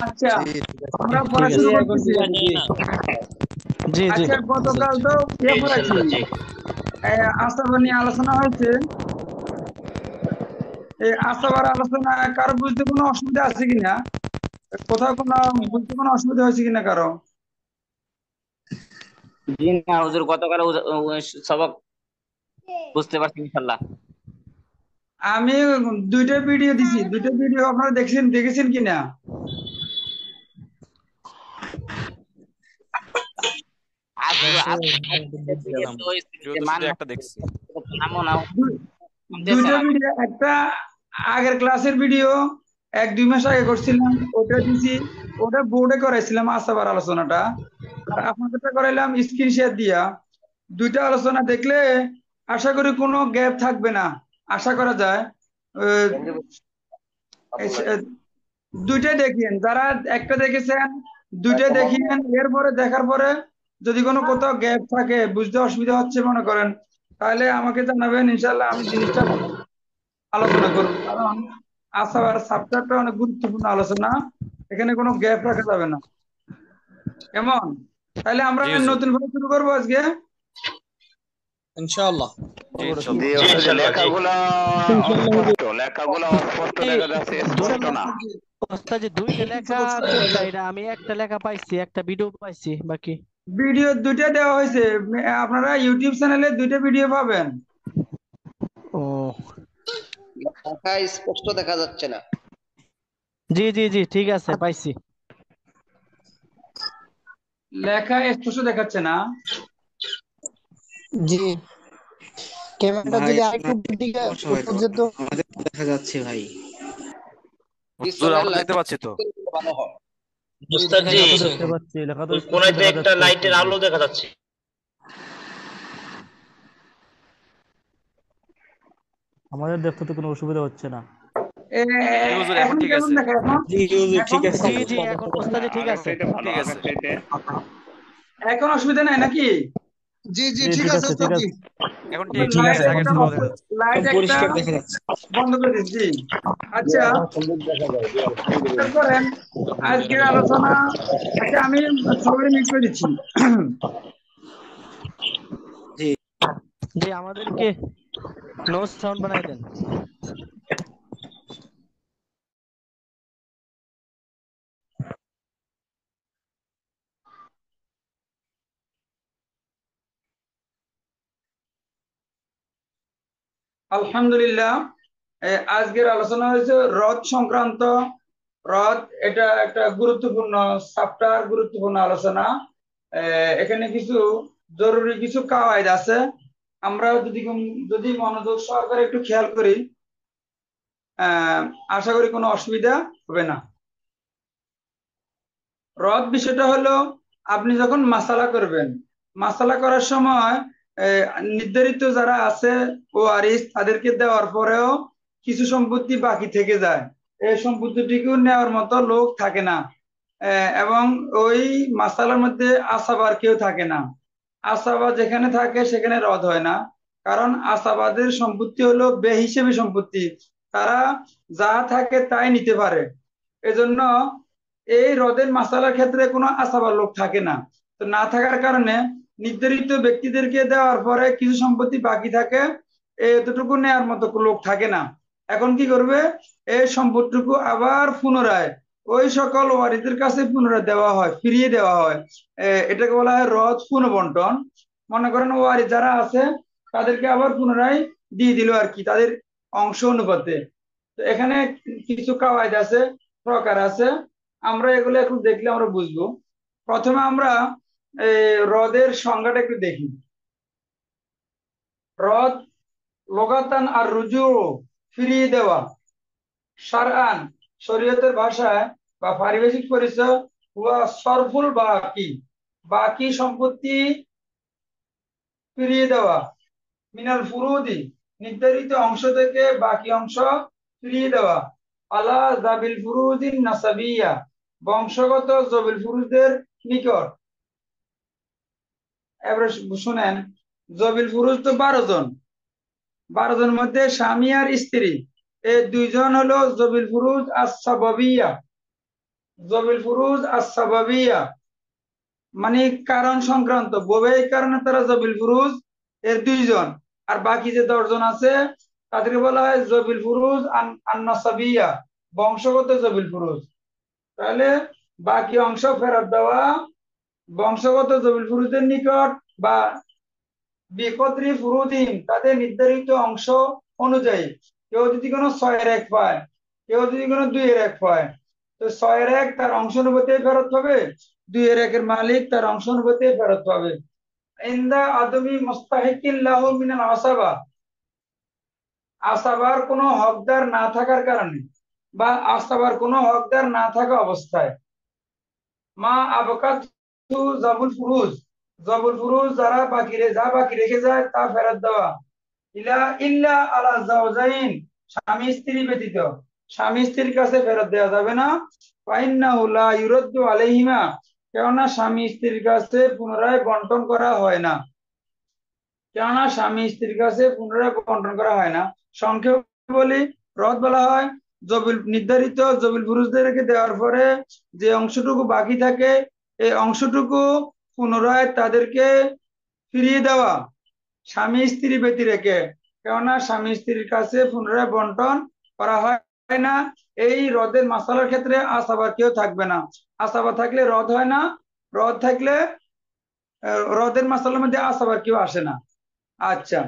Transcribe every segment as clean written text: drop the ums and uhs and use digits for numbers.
আচ্ছা, জি ঠিক আছে আমরা ঠিক পড়া আছে শুরু জি এখন করতেছি। শোনা যায় না। জি জি আচ্ছা, গতকাল তো পড়াইছি, আস্তাবর নিয়ে আলোচনা হয়েছে। এই আস্তাবার আলোচনা কারো বুঝতে কোনো অসুবিধা আছে কিনা, কোথাও কোনো বুঝতে কোনো অসুবিধা হয়েছে কিনা কারো? জি না হুজুর, গতকাল সবক বুঝতে পারছি ইনশাল্লাহ। আমি দুইটা ভিডিও দিছি, দুইটা ভিডিও আপনারা দেখেছেন কিনা? আজ দেখছিলাম হয়েছে ভিডিও যে তো মান শুধু একটা দেখছি। নামও নাও দু- শুনতেছে দুইটা না। ভিডিও, একটা আগের ক্লাসের ভিডিও 1-2 মাস আগে করছিলাম, ওটা দিছি। ওটা বোর্ডে করাইছিলাম আসাবার আলোচনাটা, আর আপনাদেরটা করাইলাম স্ক্রিন শেয়ার দিয়া। দুইটা আলোচনা দেখলে আশা করি কোনো গ্যাপ থাকবে না, আশা করা যায়। আহ, দুইটাই দেখিয়েন, যারা একটা দেখেছেন দুইটাই দেখিয়েন। এরপরে দেখার পরে যদি কোনো কোথাও গ্যাপ থাকে, বুঝতে অসুবিধা হচ্ছে মনে করেন, তাহলে আমাকে জানাবেন, ইনশাল্লাহ আমি জিনিসটা আলোচনা করবো। কারণ আসার সাবজেক্টটা অনেক গুরুত্বপূর্ণ আলোচনা, এখানে কোনো গ্যাপ রাখা যাবে না। কেমন? তাহলে আমরা জি হুজুর। নতুন ভাবে শুরু করবো আজকে। ইনশাআল্লাহ জি শুরু ইনশাল্লাহ। জি ওস্তাদ, লেখাগুলো অস্পষ্ট দেখা যাচ্ছে, স্পষ্ট না। ওস্তাদ দুইটা লেখা কোনটা? এটা আমি একটা লেখা পাইছি, একটা ভিডিও পাইছি বাকি। ভিডিও দুইটা দেওয়া হয়েছে, আপনারা ইউটিউব চ্যানেলে দুইটা ভিডিও পাবেন। ও লেখা স্পষ্ট দেখা যাচ্ছে না। জি জি জি ঠিক আছে পাইছি। লেখা স্পষ্ট দেখাচ্ছে না? জি, ক্যামেরাটা ভাই যদি আপনার আরেকটু দিকে সমস্যা হয়তো, উপর যেত। আমাদের তো দেখা যাচ্ছে ভাই। হুজুর পিছনের আমরা দেখতে লেখা পাচ্ছি তো। ভালো হয়। জি উস্তাদ জি, লেখা তো দেখতে পাচ্ছি, লেখা তো ওই স্পষ্ট কোনায় তো দেখা একটা যাচ্ছে লাইটের ওস্তাদ জি। আলো দেখা যাচ্ছে। আমাদের দেখতে তো কোনো অসুবিধা হচ্ছে না। জি হুজুর, এখন এখন ঠিক কেমন আছে। দেখা? এখন জি হুজুর এখন ঠিক আছে। জি জি এখন ওস্তাদ জি ঠিক আগের আছে। চাইতে ভালো, ঠিক আগের আছে। চাইতে। এখন অসুবিধা নাই নাকি? জি জি জি ঠিক ঠিক আছে আছে ঠিক ওস্তাদ জি। আছে। এখন ঠিক ঠিক ঠিক লাইট আছে, আছে, এখন আগের একটা চেয়ে ভালো দেখা যাচ্ছে। লাইট একটা পরিষ্কার দেখা যাচ্ছে। বন্ধ করে দিচ্ছি। আচ্ছা, খেয়াল করেন আজকের আলোচনা। আচ্ছা, আমি সবাই মিট করে দিচ্ছি। জি জি আমাদেরকে নো সাউন্ড বানাই দেন। আলহামদুলিল্লাহ, আজকের আলোচনা হয়েছে হ্রদ সংক্রান্ত। হ্রদ এটা একটা গুরুত্বপূর্ণ চ্যাপ্টার, গুরুত্বপূর্ণ আলোচনা। এখানে কিছু জরুরি কিছু কাওয়াইদ আছে, আমরা যদি মনোযোগ সহকারে একটু খেয়াল করি, আহ আশা করি কোনো অসুবিধা হবে না। হ্রদ বিষয়টা হলো, আপনি যখন মাসালা করবেন, মাসালা করার সময় নির্ধারিত যারা আছে ওয়ারিস, তাদেরকে দেওয়ার পরেও কিছু সম্পত্তি বাকি থেকে যায়, এই সম্পত্তিটিকে নেওয়ার মতো লোক থাকে না। এবং ওই মাসালার মধ্যে আসাবার কেউ থাকে না। আসাবা যেখানে থাকে সেখানে হ্রদ হয় না, কারণ আসাবাদের সম্পত্তি হলো বেহিসেবি সম্পত্তি, তারা যা থাকে তাই নিতে পারে। এজন্য এই হ্রদের মাসালার ক্ষেত্রে কোনো আসাবার লোক থাকে না। তো না থাকার কারণে নির্ধারিত ব্যক্তিদেরকে দেওয়ার পরে কিছু সম্পত্তি বাকি থাকে, এতটুকু নেওয়ার মতো লোক থাকে না। এখন কি করবে? এই সম্পদটুকু আবার পুনরায় ওই সকল ওয়ারিসদের কাছে পুনরায় দেওয়া হয়, ফিরিয়ে দেওয়া হয়। এটাকে বলা হয় হ্রদ পুনঃবন্টন। মনে করেন ওয়ারিস যারা আছে তাদেরকে আবার পুনরায় দিয়ে দিল আর কি, তাদের অংশ অনুপাতে। তো এখানে কিছু কাওয়াইদ আছে, প্রকার আছে, আমরা এগুলো একটু দেখলে আমরা বুঝবো। প্রথমে আমরা হ্রদের সংজ্ঞাটা একটু দেখি। হ্রদ লোগাতান আর রুজু, ফিরিয়ে দেওয়া। শারআন, শরীয়তের ভাষায় বা পারিভাষিক পরিচয়, হুয়া সরফুল বাকি, বাকি সম্পত্তি ফিরিয়ে দেওয়া। মিনাল ফুরুদি, নির্ধারিত অংশ থেকে বাকি অংশ ফিরিয়ে দেওয়া। আলা জাবিল ফুরুদিন নাসাবিয়া, বংশগত জবিল ফুরুজদের নিকট। এবারে শুনেন, জবিল ফুরুজ তো 12 জন, 12 জনের মধ্যে স্বামী আর স্ত্রী, এই 2 জন হলো জবিল ফুরুজ আস-সাবাবিয়া। জবিল ফুরুজ আস-সাবাবিয়া, মানে কারণ সংক্রান্ত, বৈবাহিক কারণে তারা জবিল ফুরুজ এর 2 জন, আর বাকি যে 10 জন আছে তাদেরকে বলা হয় জবিল ফুরুজ আন-নাসাবিয়া, বংশগত জবিল ফুরুজ। তাহলে বাকি অংশ ফেরত দেওয়া বংশগত জবিল ফুরুজের নিকট, বা বিকদ্রি ফুরুদিন, তাদের নির্ধারিত অংশ অনুযায়ী। কেউ যদি কোনো 6-এর-1 পায়, কেউ যদি কোনো 2-এর-1 পায়, তো 6-এর-1 তার অংশ অনুপাতে ফেরত পাবে, 2-এর-1 এর মালিক তার অংশ অনুপাতে ফেরত পাবে। ইনদা আদমি মুস্তাহিকিন লাহু মিনাল আসাবা, আসাবার কোনো হকদার না থাকার কারণে, বা আসাবার কোনো হকদার না থাকা অবস্থায়, মা আবকাত জাবুল ফুরুজ, জবুল ফুরুজ যারা যা বাকি রেখে যায় তা ফেরত দেওয়া, ইল্লা আলা জাওজাইন, স্বামী স্ত্রী ব্যতীত। স্বামী স্ত্রীর কাছে ফেরত দেওয়া যাবে না, ফাইন্নাহু লা ইউরাদ্দু আলাইহিমা, কেননা স্বামী স্ত্রীর কাছে পুনরায় বন্টন করা হয় না, কেননা স্বামী স্ত্রীর কাছে পুনরায় বন্টন করা হয় না। সংক্ষেপে বলি, রদ বলা হয় নির্ধারিত জবিল ফুরুজদেরকে দেওয়ার পরে যে অংশটুকু বাকি থাকে, এই অংশটুকু পুনরায় তাদেরকে ফিরিয়ে দেওয়া, স্বামী স্ত্রী ব্যতী রেখে, কেননা স্বামী স্ত্রীর কাছে পুনরায় বন্টন করা হয় না। এই রদের মাসালার ক্ষেত্রে আসাবার কেউ থাকবে না, আসাবা থাকলে রদ হয় না, রদ থাকলে রদের মাসালার মধ্যে আসাবার কেউ আসে না। আচ্ছা,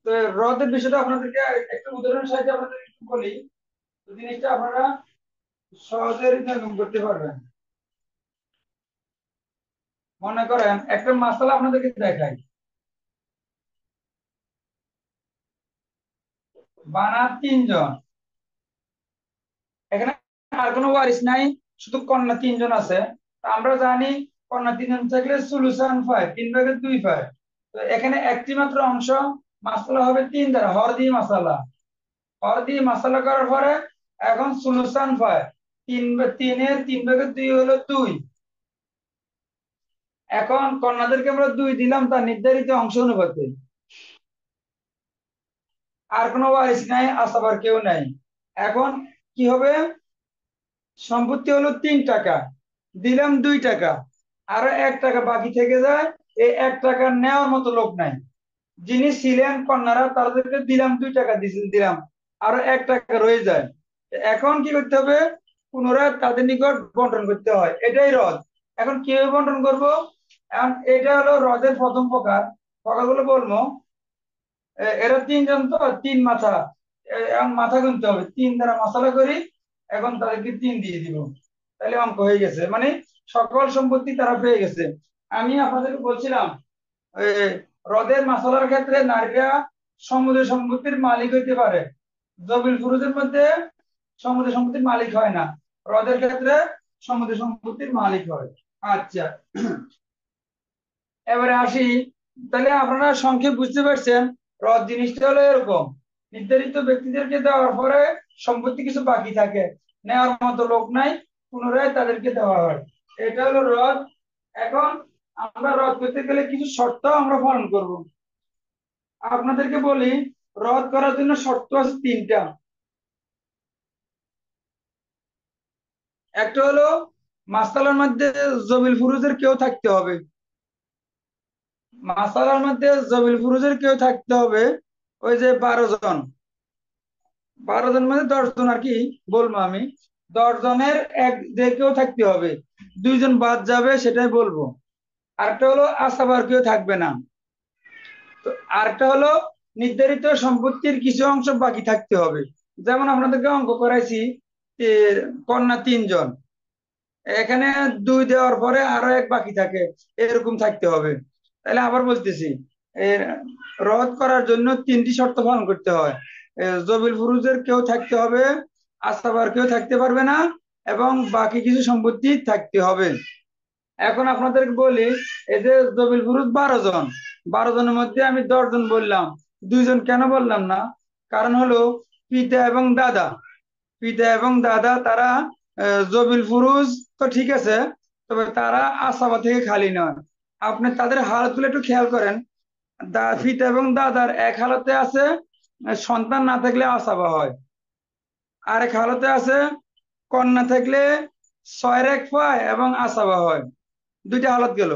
তো রদের বিষয়টা আপনাদেরকে একটা উদাহরণের সাহায্যে আপনাদের একটু বলি, তো জিনিসটা আপনারা সহজে নির্ধারণ করতে পারবেন। মনে করেন একটা মাসালা আপনাদেরকে দেখাই, বানার 3 জন, এখানে আর কোনো ওয়ারিস নাই, শুধু কন্যা 3 জন আছে। আমরা জানি কন্যা 3 জন থাকলে সুলুসান পায়, 3/2 পায়। তো এখানে একটি মাত্র অংশ মাসালা হবে 3 দ্বারা, হর দিয়ে মাসালা, হর দিয়ে মাসালা করার পরে এখন সুলুসান পায়, 3/3-এর 3/2 হলো 2। এখন কন্যাদেরকে আমরা 2 দিলাম তার নির্ধারিত অংশ অনুপাতে, আর কোনো ওয়ারিস নাই, আসাবার কেউ নাই। এখন কি হবে, সম্পত্তি হলো 3 টাকা, দিলাম 2 টাকা, আরো 1 টাকা বাকি থেকে যায়, এই 1 টাকা নেওয়ার মতো লোক নাই। যিনি ছিলেন কন্যারা তাদেরকে দিলাম 2 টাকা দিলাম, আরো 1 টাকা রয়ে যায়। এখন কি করতে হবে, পুনরায় তাদের নিকট বন্টন করতে হয়, এটাই রদ। এখন কিভাবে বন্টন করব, এখন এটা হলো রদের প্রথম প্রকারগুলো বলবো। এরা 3 জন, তো 3 মাথা, এখন মাথা গুনতে হবে, 3 দ্বারা মশলা করি, এখন তাদেরকে 3 দিয়ে দিব, তাহলে অঙ্ক হয়ে গেছে, মানে সকল সম্পত্তি তারা পেয়ে গেছে। আমি আপনাদেরকে বলছিলাম হ্রদের মাসালার ক্ষেত্রে নারীরা সমুদ্র সম্পত্তির মালিক হইতে পারে, জবিল ফুরুজের মধ্যে সমুদ্র সম্পত্তির মালিক হয় না, হ্রদের ক্ষেত্রে সমুদ্র সম্পত্তির মালিক হয়। আচ্ছা, এবারে আসি, তাহলে আপনারা সংক্ষেপ বুঝতে পারছেন, হ্রদ জিনিসটা হলো এরকম, নির্ধারিত ব্যক্তিদেরকে দেওয়ার পরে সম্পত্তি কিছু বাকি থাকে, নেওয়ার মতো লোক নাই, পুনরায় তাদেরকে দেওয়া হয়, এটা হলো হ্রদ। এখন আমরা হ্রদ করতে গেলে কিছু শর্ত আমরা পালন করব। আপনাদেরকে বলি, হ্রদ করার জন্য শর্ত আছে 3টা। একটা হলো মাসালার মধ্যে জবিল ফুরুজের কেউ থাকতে হবে, মাসালার মধ্যে জবিল ফুরুজের কেউ থাকতে হবে, ওই যে 12 জন, 12 জন মানে 10 জন আর কি বলবো আমি, 10 জনের যে কেউ থাকতে হবে, 2 জন বাদ যাবে সেটাই বলবো। আরেকটা হলো আসাবার কেউ থাকবে না। তো আরেকটা হলো নির্ধারিত সম্পত্তির কিছু অংশ বাকি থাকতে হবে, যেমন আপনাদেরকে অঙ্ক করাইছি, কন্যা 3 জন, এখানে 2 দেওয়ার পরে আরো 1 বাকি থাকে, এরকম থাকতে হবে। তাহলে আবার বলতেছি, রদ করার জন্য 3টি শর্ত পালন করতে হয়, জবিল ফুরুজের কেউ থাকতে হবে, আসাবার কেউ থাকতে পারবে না, এবং বাকি কিছু সম্পত্তি থাকতে হবে। এখন আপনাদেরকে বলি, এই যে জবিল ফুরুজ 12 জন, 12 জনের মধ্যে আমি 10 জন বললাম, 2 জন কেন বললাম না, কারণ হলো পিতা এবং দাদা, পিতা এবং দাদা তারা জবিল ফুরুজ তো ঠিক আছে, তবে তারা আসাবা থেকে খালি নয়। আপনি তাদের হালতগুলো একটু খেয়াল করেন, পিতা এবং দাদার এক হালতে আছে সন্তান না থাকলে আসাবা হয়, আরেক হালতে আছে কন্যা থাকলে ছয় রেখ পায় এবং আসাবা হয়, দুইটা হালত গেল।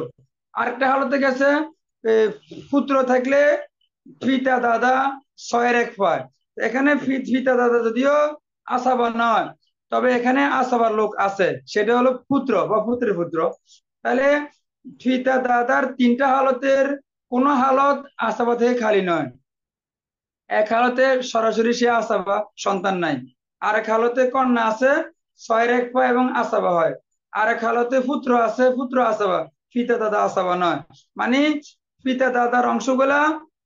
আরেকটা হালতে গেছে এ, পুত্র থাকলে পিতা দাদা ছয় রেখ পায়। এখানে পিতা দাদা যদিও আসাবা নয়, তবে এখানে আসাবার লোক আছে, সেটা হলো পুত্র বা পুত্রের পুত্র। তাহলে পিতা দাদার তিনটা হালতের কোন হালত আসাবা থেকে খালি নয়। এক হালতে সরাসরি সে আসাবা, সন্তান নাই। আরেক হালতে কন্যা আছে, ছয় রেখ পায় এবং আসাবা হয়। আরেক হালতে পুত্র আছে, পুত্র আসাবা, পিতা দাদা আসাবা নয়। মানে পিতা দাদার অংশগুলা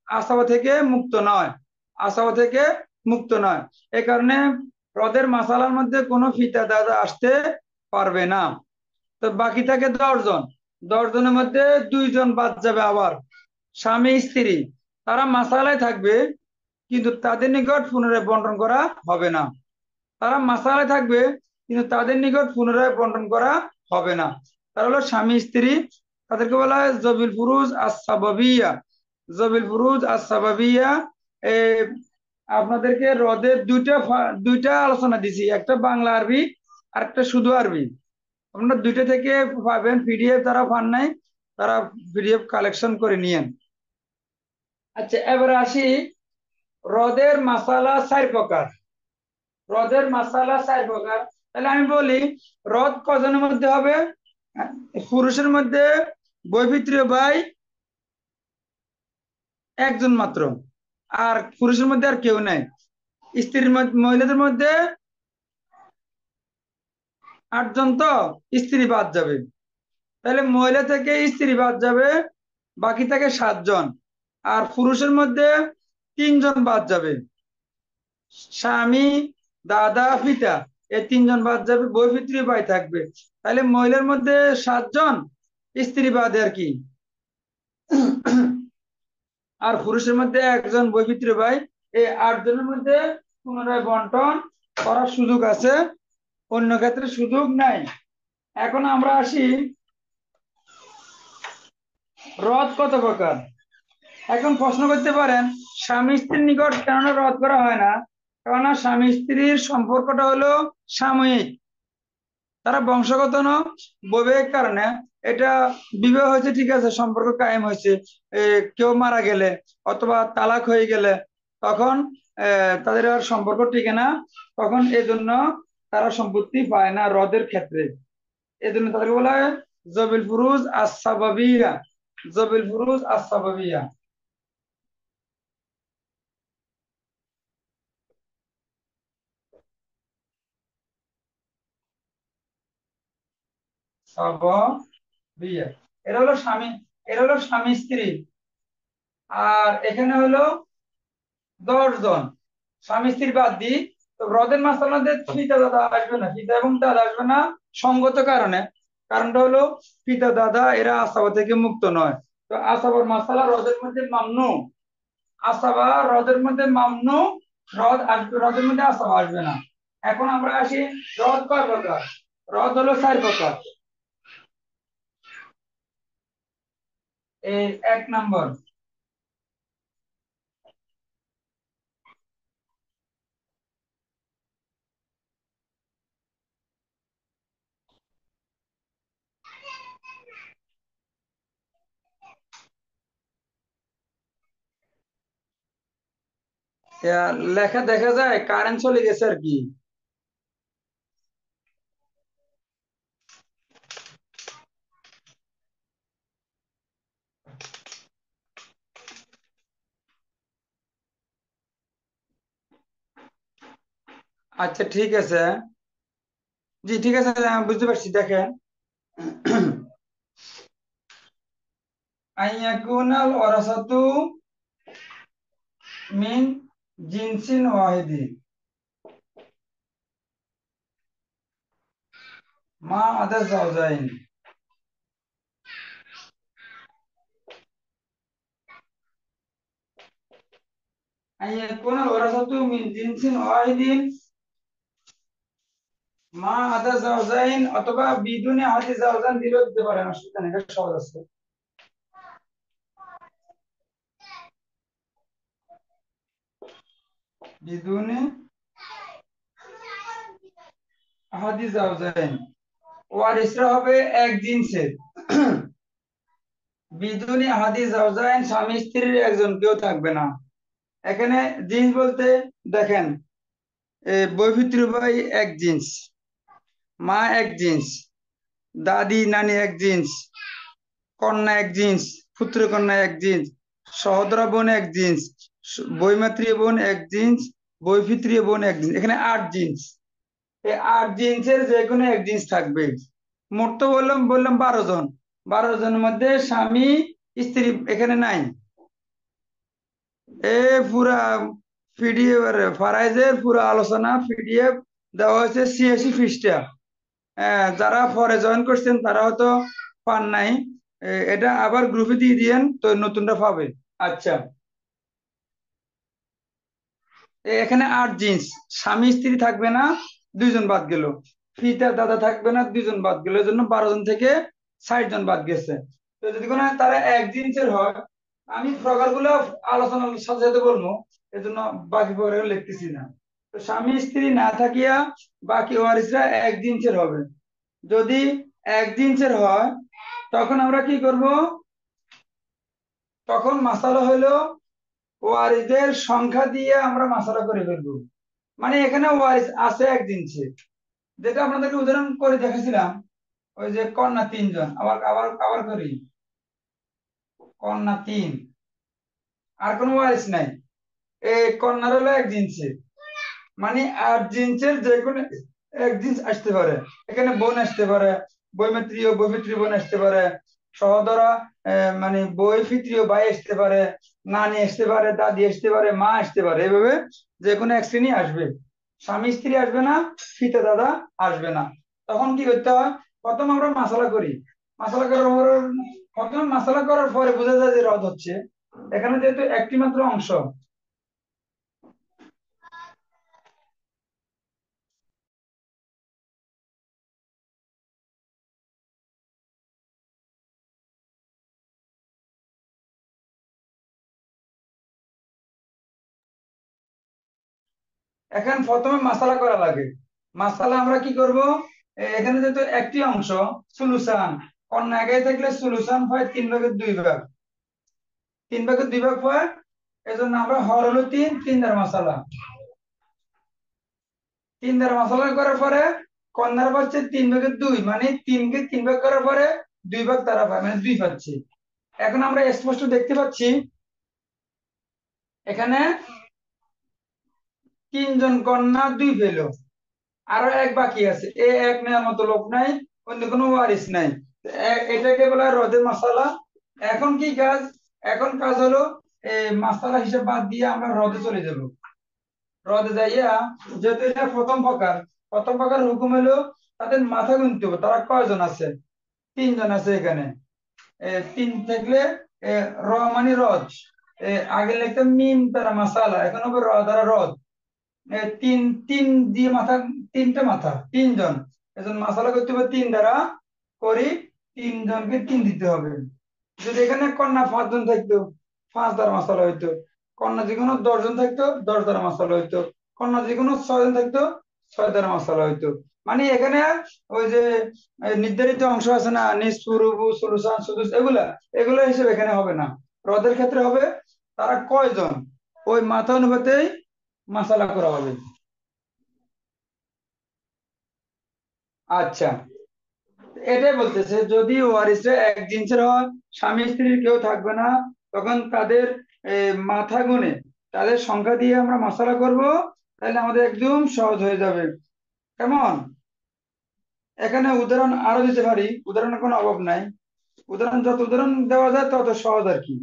আসাবা থেকে মুক্ত নয়, আসাবা থেকে মুক্ত নয়। এ কারণে হ্রদের মাসালার মধ্যে কোনো পিতা দাদা আসতে পারবে না। তো বাকি থাকে 10 জন। 10 জনের মধ্যে 2 জন বাদ যাবে। আবার স্বামী স্ত্রী তারা মাসালায় থাকবে, কিন্তু তাদের নিকট পুনরায় বন্টন করা হবে না। তারা মাসালায় থাকবে, কিন্তু তাদের নিকট পুনরায় বন্টন করা হবে না। তারা হলো স্বামী স্ত্রী, তাদেরকে বলা হয় জবিল ফুরুজ আস-সাবাবিয়া। জবিল ফুরুজ আস-সাবাবিয়া। আপনাদেরকে হ্রদের দুইটা আলোচনা দিছি, একটা বাংলা আরবি আর একটা শুধু আরবি। আপনারা দুইটা থেকে পাবেন। পিডিএফ যারা পান নাই তারা পিডিএফ কালেকশন করে নিয়েন। আচ্ছা, এবারে আসি হ্রদের মাসালা 4 প্রকার। হ্রদের মাসালা 4 প্রকার। তাহলে আমি বলি হ্রদ কজনের মধ্যে হবে? পুরুষের মধ্যে বৈপিত্রীয় ভাই একজন মাত্র, আর পুরুষের মধ্যে আর কেউ নাই। মহিলাদের মধ্যে 8 জন, তো স্ত্রী বাদ যাবে। তাহলে মহিলা থেকে স্ত্রী বাদ যাবে, বাকি থাকে 7 জন। আর পুরুষের মধ্যে 3 জন বাদ যাবে, স্বামী দাদা পিতা, এই 3 জন বাদ যাবে, বৈপিত্রীয় ভাই থাকবে। তাহলে মহিলার মধ্যে 7 জন, স্ত্রী বাদে আর কি। আর পুরুষের মধ্যে একজন বৈপিত্রীয় ভাই। এই 8 জনের মধ্যে পুনরায় বন্টন করার সুযোগ আছে, অন্য ক্ষেত্রে সুযোগ নাই। এখন আমরা আসি হ্রদ কত প্রকার। এখন প্রশ্ন করতে পারেন স্বামী স্ত্রীর নিকট কেননা হ্রদ করা হয় না? কেননা স্বামী স্ত্রীর সম্পর্কটা হলো সাময়িক, তারা বংশগত না, বৈবাহিক কারণে এটা বিবাহ হয়েছে, ঠিক আছে, সম্পর্ক কায়েম হয়েছে। কেউ মারা গেলে অথবা তালাক হয়ে গেলে তখন তাদের আর সম্পর্ক টিকে না, তখন এজন্য তারা সম্পত্তি পায় না হ্রদের ক্ষেত্রে। এজন্য তাদেরকে বলা হয় জবিল ফুরুজ আস-সাবাবিয়া। জবিল ফুরুজ আস-সাবাবিয়া। সাবাবিয়া, এরা হলো স্বামী, এরা হলো স্বামী স্ত্রী। আর এখানে হলো 10 জন, স্বামী স্ত্রী বাদ দিই। তো হ্রদের মাসালাতে পিতা দাদা আসবে না, পিতা এবং দাদা আসবে না সঙ্গত কারণে। কারণটা হলো পিতা দাদা এরা আসাবা থেকে মুক্ত নয়। তো আসাবার মাসালা হ্রদের মধ্যে মামনু, আসাবা হ্রদের মধ্যে মামনু, হ্রদ আসবে, হ্রদের মধ্যে আসাবা আসবে না। এখন আমরা আসি হ্রদ কয় প্রকার। হ্রদ হলো 4 প্রকার। এই 1 নম্বর, লেখা দেখা যায় কারেন্ট চলে গেছে আর কি। আচ্ছা ঠিক আছে, জি ঠিক আছে, আমি বুঝতে পারছি। দেখেন আইয়াকুনাল ওয়ারাসাতু মিন জিনসিন ওয়াহিদিন মা আদা জাওজাইন। আইয়াকুনাল ওয়ারাসাতু মিন জিনসিন ওয়াহিদিন মা আদা জাওজাইন, অথবা বিদুনে আদি জাওজান দিলেও দিতে পারেন, অসুবিধা নেই, এটা সহজ আছে। বিদুনে আহাদি জাওজাইন, ওয়ারিসরা হবে এক জিনসের। বিদুনি আহাদি জাওজাইন, স্বামী স্ত্রীর একজন কেউ থাকবে না। এখানে জিন্স বলতে দেখেন, বৈপিত্র্য ভাই এক জিন্স, মা এক জিন্স, দাদি নানি এক জিন্স, কন্যা এক জিন্স, পুত্র কন্যা এক জিন্স, সহোদরা বোন এক জিন্স, বৈমাত্রীয় বোন এক জিন্স, বৈপিত্রীয় বোন এক জিন্স। এখানে 8 জিন্স। এই 8 জিন্সের যে কোনো এক জিন্স থাকবে। মোট তো বললাম বললাম 12 জন। 12 জনের মধ্যে স্বামী স্ত্রী এখানে নাই। এ পুরা পিডিএফ ফারাইজের পুরো আলোচনা পিডিএফ দেওয়া হয়েছে 86 পৃষ্ঠা। যারা পরে জয়েন করছেন তারা হয়তো পান নাই। এটা আবার গ্রুপে দিয়ে দিয়েন, তো নতুনটা পাবে। আচ্ছা, এখানে 8 জিন্স, স্বামী স্ত্রী থাকবে না, 2 জন বাদ গেল। পিতা দাদা থাকবে না, 2 জন বাদ গেল। এই জন্য 12 জন থেকে 60 জন বাদ গেছে। তো যদি কোনো তারা এক জিন্সের হয়, আমি প্রকারগুলো আলোচনার সাথে সাথে বলবো, এজন্য বাকি প্রকার লিখতেছি না। তো স্বামী স্ত্রী না থাকিয়া বাকি ওয়ারিসরা এক জিন্সের হবে। যদি এক জিন্সের হয় তখন আমরা কি করব? তখন মাসালা হলো ওয়ারিসদের সংখ্যা দিয়ে আমরা মাসালা করে ফেলবো। মানে এখানে ওয়ারিস আছে এক জিন্সে, যেটা আপনাদেরকে উদাহরণ করে দেখেছিলাম। ওই যে কন্যা 3 জন, আবার আবার আবার করি, কন্যা 3, আর কোনো ওয়ারিস নাই। এই কন্যার হলো এক জিন্সের, মানে 8 জিন্সের যে কোনো এক জিন্স আসতে পারে। এখানে বোন আসতে পারে, বৈমাত্রীয় বৈপিত্রীয় বোন আসতে পারে, সহোদরা মানে বৈপিত্রীয় ভাই আসতে পারে, নানি আসতে পারে, দাদি আসতে পারে, মা আসতে পারে। এভাবে যে কোনো এক শ্রেণী আসবে। স্বামী স্ত্রী আসবে না, পিতা দাদা আসবে না। তখন কি করতে হয়? প্রথম আমরা মাসালা করি। মাসালা করার পর, প্রথম মাসালা করার পরে বোঝা যায় যে রদ হচ্ছে। এখানে যেহেতু একটি মাত্র অংশ, এখন প্রথমে মাসালা করা লাগে। মাসালা আমরা কি করব? এখানে যেহেতু একটি অংশ, সলিউশন, কন্যা একাই থাকলে সলিউশন হয় 3/2 ভাগ। 3/2 ভাগ হয়, এজন্য আমরা হর হলো 3, 3 দ্বারা মাসালা। 3 দ্বারা মাসালা করার পরে কন্যার পাচ্ছে 3/2, মানে 3 কে 3 ভাগ করার পরে 2 ভাগ তারা পায়, মানে 2 পাচ্ছে। এখন আমরা স্পষ্ট দেখতে পাচ্ছি এখানে 3 জন কন্যা 2 পেল, আরো এক বাকি আছে। এক নেওয়ার মতো লোক নাই, অন্য কোনো ওয়ারিস নাই। এটাকে বলা হয় রদের মাসালা। এখন কি কাজ? এখন কাজ হলো মাসালা হিসাব বাদ দিয়ে আমরা রদে চলে যাব। রদে যাইয়া, যেহেতু এটা প্রথম প্রকার, প্রথম প্রকার হুকুম হলো তাদের মাথা গুনতে হবে, তারা কয়জন আছে? 3 জন আছে এখানে। 3 থাকলে র মানে রদ। আগে লিখতাম মিম তারা মাসালা, এখন হবে র দ্বারা রদ। তিন তিন দিয়ে মাথা, 3টে মাথা, 3 জন। এজন মাসালা করতে হবে 3 দ্বারা করি, 3 জনকে 3 দিতে হবে। যদি এখানে কন্যা 5 জন থাকতো, 5 দ্বারা মাসালা হইতো। কন্যা যে কোনো 10 জন থাকতো, 10 দ্বারা মাসালা হইতো। কন্যা যে কোনো 6 জন থাকতো, 6 দ্বারা মাসালা হইতো। মানে এখানে ওই যে নির্ধারিত অংশ আছে না, নিসফু, রুবু, সুলুসান, সুদুস, এগুলা এগুলো হিসেবে এখানে হবে না। রদের ক্ষেত্রে হবে তারা কয়জন, ওই মাথা অনুপাতেই মাসালা করা হবে। আচ্ছা, এটাই বলতেছে যদি ওয়ারিসরা এক জিন্সের হয়, স্বামী স্ত্রীর কেউ থাকবে না, তখন তাদের মাথা গুনে তাদের সংখ্যা দিয়ে আমরা মশলা করব, তাহলে আমাদের একদম সহজ হয়ে যাবে। কেমন? এখানে উদাহরণ আরো দিতে পারি, উদাহরণের কোনো অভাব নাই। উদাহরণ যত উদাহরণ দেওয়া যায় তত সহজ আর কি।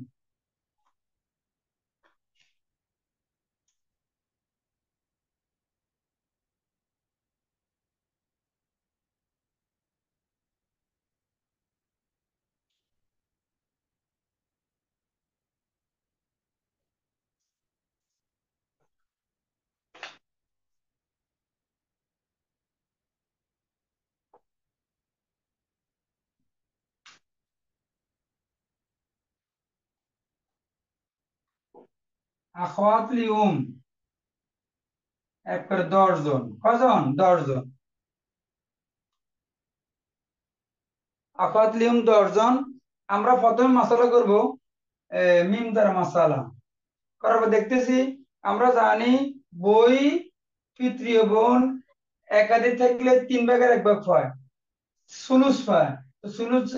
আখওয়াত লিউম এক করে 10 জন, কজন? 10 জন। আখাওয়াত লিহুম 10 জন। আমরা প্রথমে মাসালা করব মিম দ্বারা মাসালা করার পর দেখতেছি আমরা জানি বই পিতৃয় বোন একাধিক থাকলে 3/1 হয়, সুলুস হয়। তো সুলুস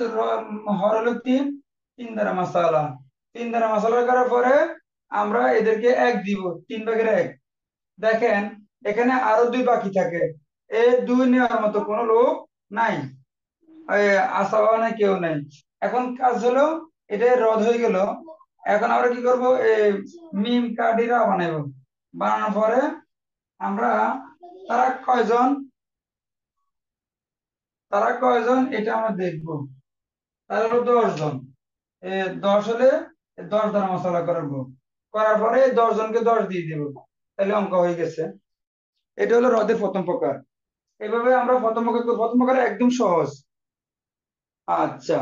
হর হলো 3 দ্বারা মাসালা। 3 দ্বারা মাসালা করার পরে আমরা এদেরকে 1 দিব, 3/1। দেখেন এখানে আরো 2 বাকি থাকে, এই 2 নেওয়ার মতো কোনো লোক নাই, আশাও নাই, কেউ নাই। এখন কাজ হলো এটা রদ হয়ে গেল। এখন আমরা কি করব, মিম কার্ডিরা বানাবো। বানানোর পরে আমরা তারা কয়জন এটা আমরা দেখবো। তারা হলো 10 জন। 10 হলে 10 দ্বারা মশলা করবো, করার পরে 10 জনকে 10 দিয়ে দিব, তাহলে অঙ্ক হয়ে গেছে। এটা হলো হ্রদের প্রথম প্রকার। এভাবে আমরা প্রথম প্রকার করব। প্রথম প্রকার একদম সহজ। আচ্ছা,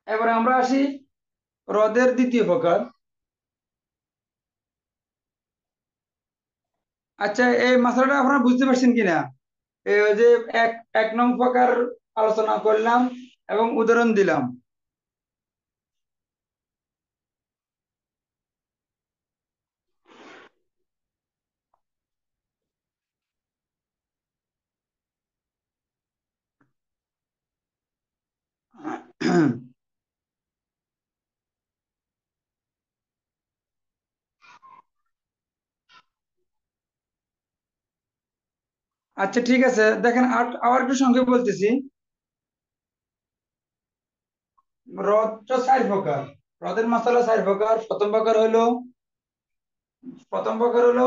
এবারে আমরা আসি হ্রদের দ্বিতীয় প্রকার। আচ্ছা, এই মশলাটা আপনারা বুঝতে পারছেন কিনা? ওই যে এক এক নং প্রকার আলোচনা করলাম এবং উদাহরণ দিলাম। আচ্ছা ঠিক আছে, দেখেন আবার একটু সংক্ষেপে বলতেছি। হ্রদ তো 4 প্রকার, হ্রদের মশলা 4 প্রকার। প্রথম প্রকার হলো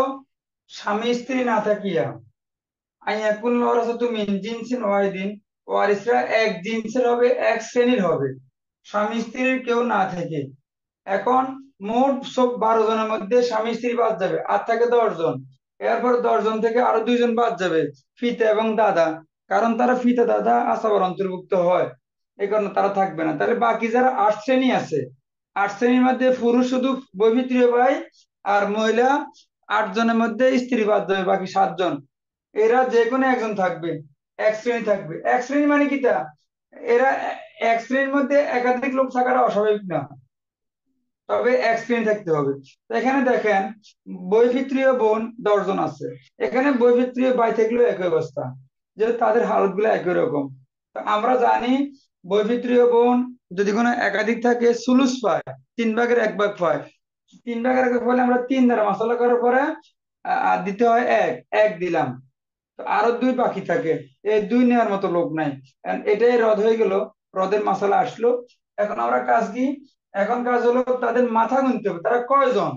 স্বামী স্ত্রী না থাকিয়া আইয়াকুল ওয়ারাসাতু মিন জিনসিন ওয়াহিদিন, ওয়ারিসরা এক জিনসের হবে, এক শ্রেণীর হবে, স্বামী স্ত্রীর কেউ না থেকে। এখন মোট সব 12 জনের মধ্যে স্বামী স্ত্রী বাদ যাবে, আর থাকে 10 জন। এরপর 10 জন থেকে আরো 2 জন বাদ যাবে, ফিতা এবং দাদা, কারণ তারা ফিতা দাদা আসাবার অন্তর্ভুক্ত হয়, এই কারণে তারা থাকবে না। তাহলে বাকি যারা 8 শ্রেণী আছে, 8 শ্রেণীর মধ্যে পুরুষ শুধু বৈভিত্রীয় ভাই, আর মহিলা 8 জনের মধ্যে স্ত্রী বাদ যাবে, বাকি 7 জন। এরা যে কোনো একজন থাকবে, এক শ্রেণী থাকবে। এক শ্রেণী মানে কি তা, এরা এক শ্রেণীর মধ্যে একাধিক লোক থাকাটা অস্বাভাবিক না, তবে এক শ্রেণী থাকতে হবে। তো এখানে দেখেন বৈপিত্রীয় বোন 10 জন আছে, এখানে বৈপিত্রীয় ভাই থাকলেও একই অবস্থা, যে তাদের হালত গুলো একই রকম। তো আমরা জানি বৈপিত্রীয় বোন যদি কোনো একাধিক থাকে সুলুস পায়, 3/1 পায়। 3/1 ফলে আমরা 3 দ্বারা মশলা করার পরে দিতে হয় 1, 1 দিলাম। তো আরো 2 বাকি থাকে, এই 2 নেওয়ার মতো লোক নাই। এটাই হ্রদ হয়ে গেল, হ্রদের মশলা আসলো। এখন আমরা কাজ কি, এখন কাজ হলো তাদের মাথা গুনতে হবে, তারা কয়জন,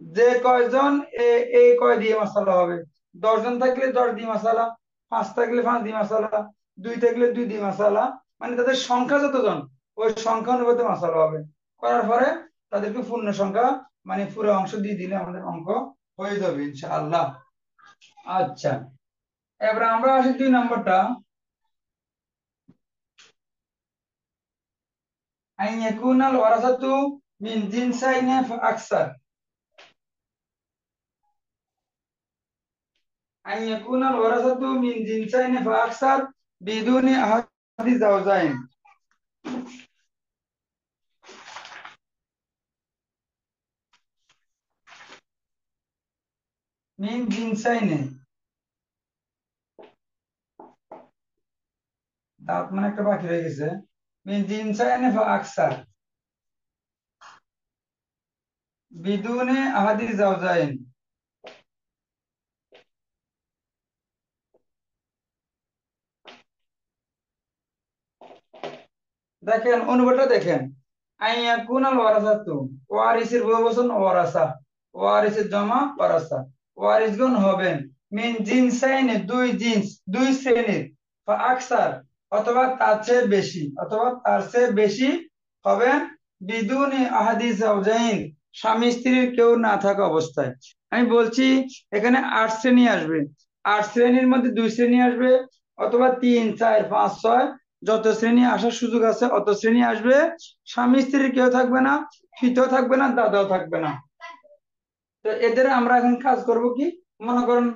যে কয়জন এই কয় দিয়ে মশলা হবে। 10 জন থাকলে 10 দিয়ে মশলা, 5 থাকলে 5 দিয়ে মশলা, 2 থাকলে 2 দিয়ে মশলা, মানে তাদের সংখ্যা যতজন ওই সংখ্যা অনুপাতে মশলা হবে। করার পরে তাদেরকে পূর্ণ সংখ্যা মানে পুরো অংশ দিয়ে দিলে আমাদের অঙ্ক হয়ে যাবে ইনশাআল্লাহ। আচ্ছা, এবার আমরা আসি 2 নম্বরটা, আইন ইয়াকুনাল ওয়ারাসাতু মিন জিনসাইনি ফাআকসার। আইন ইয়াকুনাল ওয়ারাসাতু মিন জিনসাইনি ফাআকসার বিদুনি আহাদি জাওজাইন। মিন জিনসাইনি, দাঁত মানে একটা বাকি রয়ে গেছে। মিন জিনসাইনি ফাআকসার বিদুনি আহাদি জাওজাইন। দেখেন অনুবাদটা দেখেন, আইয়া কুনাল ওয়ারাসাতু, ওয়ারিসের বহুবচন ওয়ারাসা, ওয়ারিসের জমা ওয়ারাসা, ওয়ারিসগণ হবেন মিন জিনসাইনে 2 জিন্স, 2 শ্রেণীর, আকসার অথবা তার চেয়ে বেশি, অথবা তার চেয়ে বেশি হবেন, বিদুনি আহাদি জাওজাইন স্বামী স্ত্রীর কেউ না থাকা অবস্থায়। আমি বলছি এখানে 8 শ্রেণী আসবে, 8 শ্রেণীর মধ্যে 2 শ্রেণী আসবে, অথবা 3, 4, 5, 6 যত শ্রেণী আসার সুযোগ আছে অত শ্রেণী আসবে। স্বামী স্ত্রীর কেউ থাকবে না, ফিতেও থাকবে না, দাদাও থাকবে না। তো এদের আমরা এখন কাজ করব কি, মনে করেন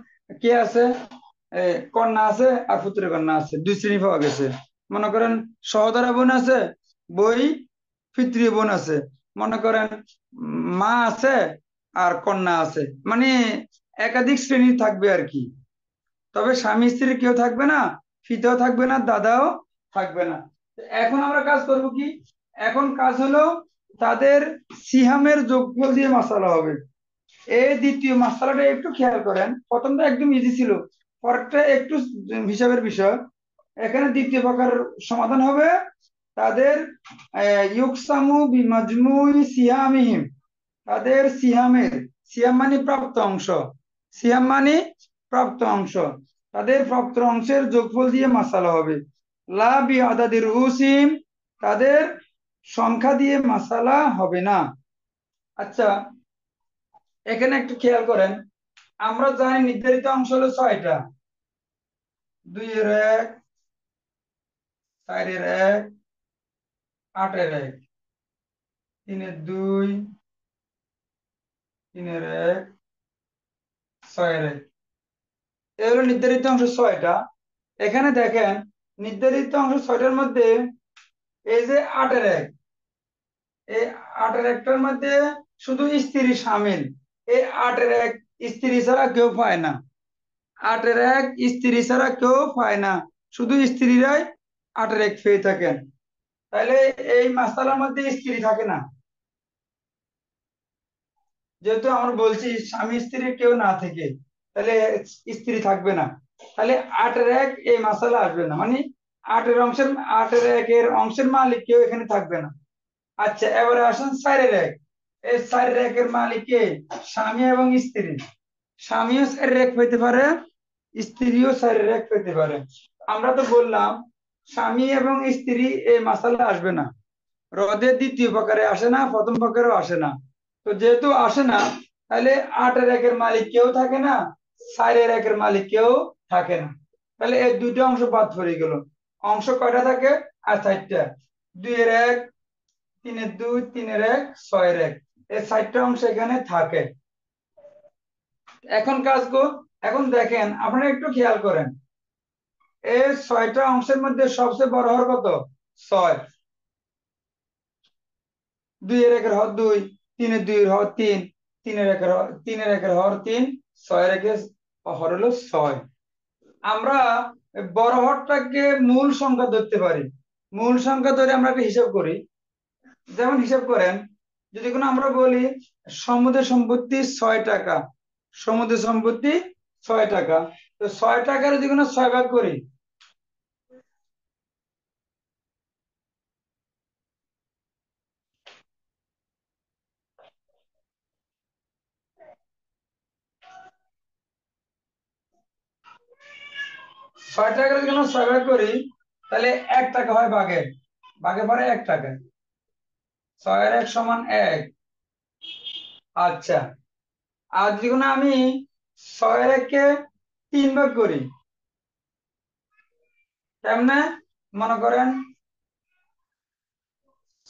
কে আছে, কন্যা আছে আর পুত্রের কন্যা আছে, 2 শ্রেণী পাওয়া গেছে। মনে করেন সহোদরা বোন আছে, বই পিতৃ বোন আছে, মনে করেন মা আছে আর কন্যা আছে, মানে একাধিক শ্রেণী থাকবে আর কি। তবে স্বামী স্ত্রী কেউ থাকবে না, পিতাও থাকবে না, দাদাও থাকবে না। এখন আমরা কাজ করব কি, এখন কাজ হলো তাদের সিহামের যোগফল দিয়ে মাসালা হবে। এই দ্বিতীয় মাসালাটা একটু খেয়াল করেন, প্রথমটা একদম ইজি ছিল, পরেরটা একটু হিসাবের বিষয়। এখানে দ্বিতীয় প্রকার সমাধান হবে তাদের ইউকসামু বিমাজমুই সিহামিহিম, তাদের সিহামের, সিহাম মানে প্রাপ্ত অংশ, সিহাম মানে প্রাপ্ত অংশ, তাদের প্রাপ্ত অংশের যোগফল দিয়ে মাসালা হবে। লা বি আদাদির রুসিম, তাদের সংখ্যা দিয়ে মাসালা হবে না। আচ্ছা, এখানে একটু খেয়াল করেন, আমরা জানি নির্ধারিত অংশ হলো 6টা, 2 এর 1, 4 এর 1, 8 এর 1, 3 এর 2, 3 এর 1, 6 এর 1, এই হলো নির্ধারিত অংশ 6টা। এখানে দেখেন নির্ধারিত অংশ 6টার মধ্যে এই যে 8 এর 1, এই 8 এর 1টার মধ্যে শুধু স্ত্রী শামিল। এই 8 এর 1 স্ত্রী ছাড়া কেউ পায় না, 8 এর 1 স্ত্রী ছাড়া কেউ পায় না, শুধু স্ত্রীরাই 8 এর 1 পেয়ে থাকেন। তাহলে এই মাসালার মধ্যে স্ত্রী থাকে না, যেহেতু আমরা বলছি স্বামী স্ত্রী কেউ না থেকে, তাহলে স্ত্রী থাকবে না, তাহলে 8 এর 1 এই মাসালা আসবে না, মানে 8 এর 1 এর অংশের মালিক কেউ এখানে থাকবে না। আচ্ছা, এবারে আসেন 4 এর 1, এই 4 এর 1 এর মালিক কে? স্বামী এবং স্ত্রী। স্বামীও 4 এর 1 পেতে পারে, স্ত্রীও 4 এর 1 পেতে পারে। আমরা তো বললাম স্বামী এবং স্ত্রী এই মাসালা আসবে না, হ্রদের দ্বিতীয় প্রকারে আসে না, প্রথম প্রকারেও আসে না। তো যেহেতু আসে না, তাহলে 8 এর 1 এর মালিক কেউ থাকে না, 4 এর 1 এর মালিক কেউ থাকে না। তাহলে এই দুইটা অংশ বাদ পড়ে গেল। অংশ কয়টা থাকে? আর 4টা, 2 এর 1, 3 এর 2, 3 এর 1, 6 এর 1, এই 4টা অংশ এখানে থাকে। এখন কাজ কর, এখন দেখেন আপনারা একটু খেয়াল করেন, এই 6টা অংশের মধ্যে সবচেয়ে বড় হর কত? 6। 2 এর 1 এর হর 2, 3 এর 2 এর হর 3, 3 এর 1 এর হর 3, 6 এর 1 এর হর হলো 6। আমরা বড় হরটাকে মূল সংখ্যা ধরতে পারি, মূল সংখ্যা ধরে আমরা একটা হিসাব করি। যেমন হিসাব করেন, যদি কোনো আমরা বলি সমুদ্র সম্পত্তি 6 টাকা, সমুদ্র সম্পত্তি 6 টাকা, তো 6 টাকার যদি কোনো 6 ভাগ করি, ছয় টাকার যদি কোনো 6 ভাগ করি, তাহলে 1 টাকা হয় ভাগে, ভাগে পরে 1 টাকা, 6 এর 1 সমান 1। আচ্ছা, আর যদি কোনো আমি 6 এর 1 কে 3 ভাগ করি, কেমনে? মনে করেন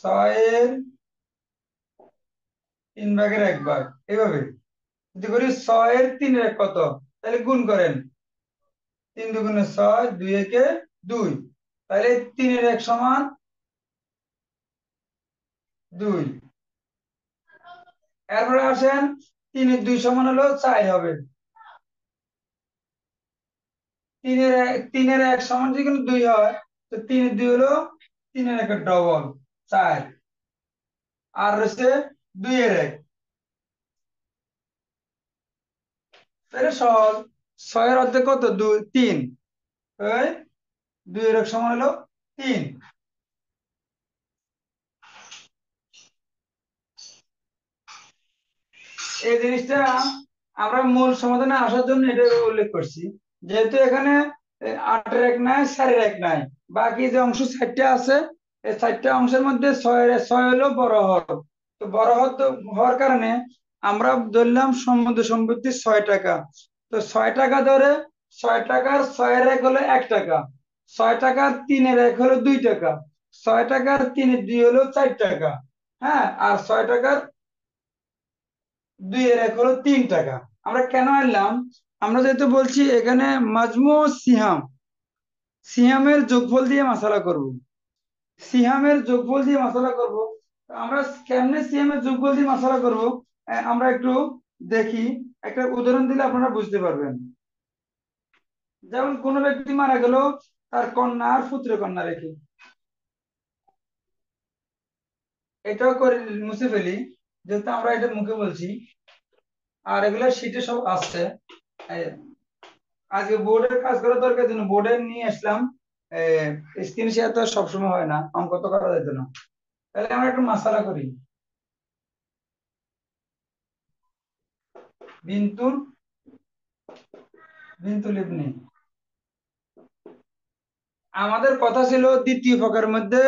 6 এর 3 ভাগের 1 ভাগ, এইভাবে যদি করি 6 এর 3 এর 1 কত, তাহলে গুণ করেন, 3 দুগুণে 6, 2 একে 2, তাহলে 3 এর 1 সমান 2। এরপরে আসেন 3 এর 2 সমান হলো 4 হবে, 3 এর 1 সমান যদি কোনো 2 হয়, তো 3 এর 2 হলো 3 এর 1 এর ডবল 4, আর রয়েছে 2 এর 1, তাহলে সহজ। 6 এর অর্ধেক কত? 2, 3, 2 এর 1 সমান হলো 3। এই জিনিসটা আমরা মূল সমাধানে আসার জন্য এটা উল্লেখ করছি, যেহেতু এখানে 8 এর 1 নাই, 4 এর 1 নাই, বাকি যে অংশ 4টা আছে, এই 4টা অংশের মধ্যে 6 হলো বড় হর। তো বড় হর তো হওয়ার কারণে আমরা ধরলাম সমুদ্র সম্পত্তি 6 টাকা, তো 6 টাকা ধরে 6 টাকার 6 এর 1 হলো 1 টাকা, 6 টাকার 3 এর 1 হলো 2 টাকা, 6 টাকার 3 এর 2 হলো 4 টাকা, হ্যাঁ, আর 6 টাকার 2 এর 1 হলো 3 টাকা। আমরা কেন আনলাম? আমরা যেহেতু বলছি এখানে মাজমু সিহাম, সিহামের যোগফল দিয়ে মাসালা করব। সিহামের যোগফল দিয়ে মাসালা করব। আমরা কেমনে সিহামের যোগফল দিয়ে মাসালা করব, আমরা একটু দেখি। একটা উদাহরণ দিলে আপনারা বুঝতে পারবেন। যেমন কোনো ব্যক্তি মারা গেল, তার কন্যা আর পুত্র কন্যা রেখে, এটাও করে মুছে ফেলি, যেহেতু আমরা এটা মুখে বলছি আর এগুলো শীটে সব আসছে। আজকে বোর্ডের কাজ করার দরকার জন্য বোর্ডে নিয়ে আসলাম। স্ক্রিন শেয়ার তো সবসময় হয় না, অঙ্ক তো করা যেত না। তাহলে আমরা একটু মাসালা করি। বিন্তুল বিন্তুল ইবনে, আমাদের কথা ছিল দ্বিতীয় প্রকারের মধ্যে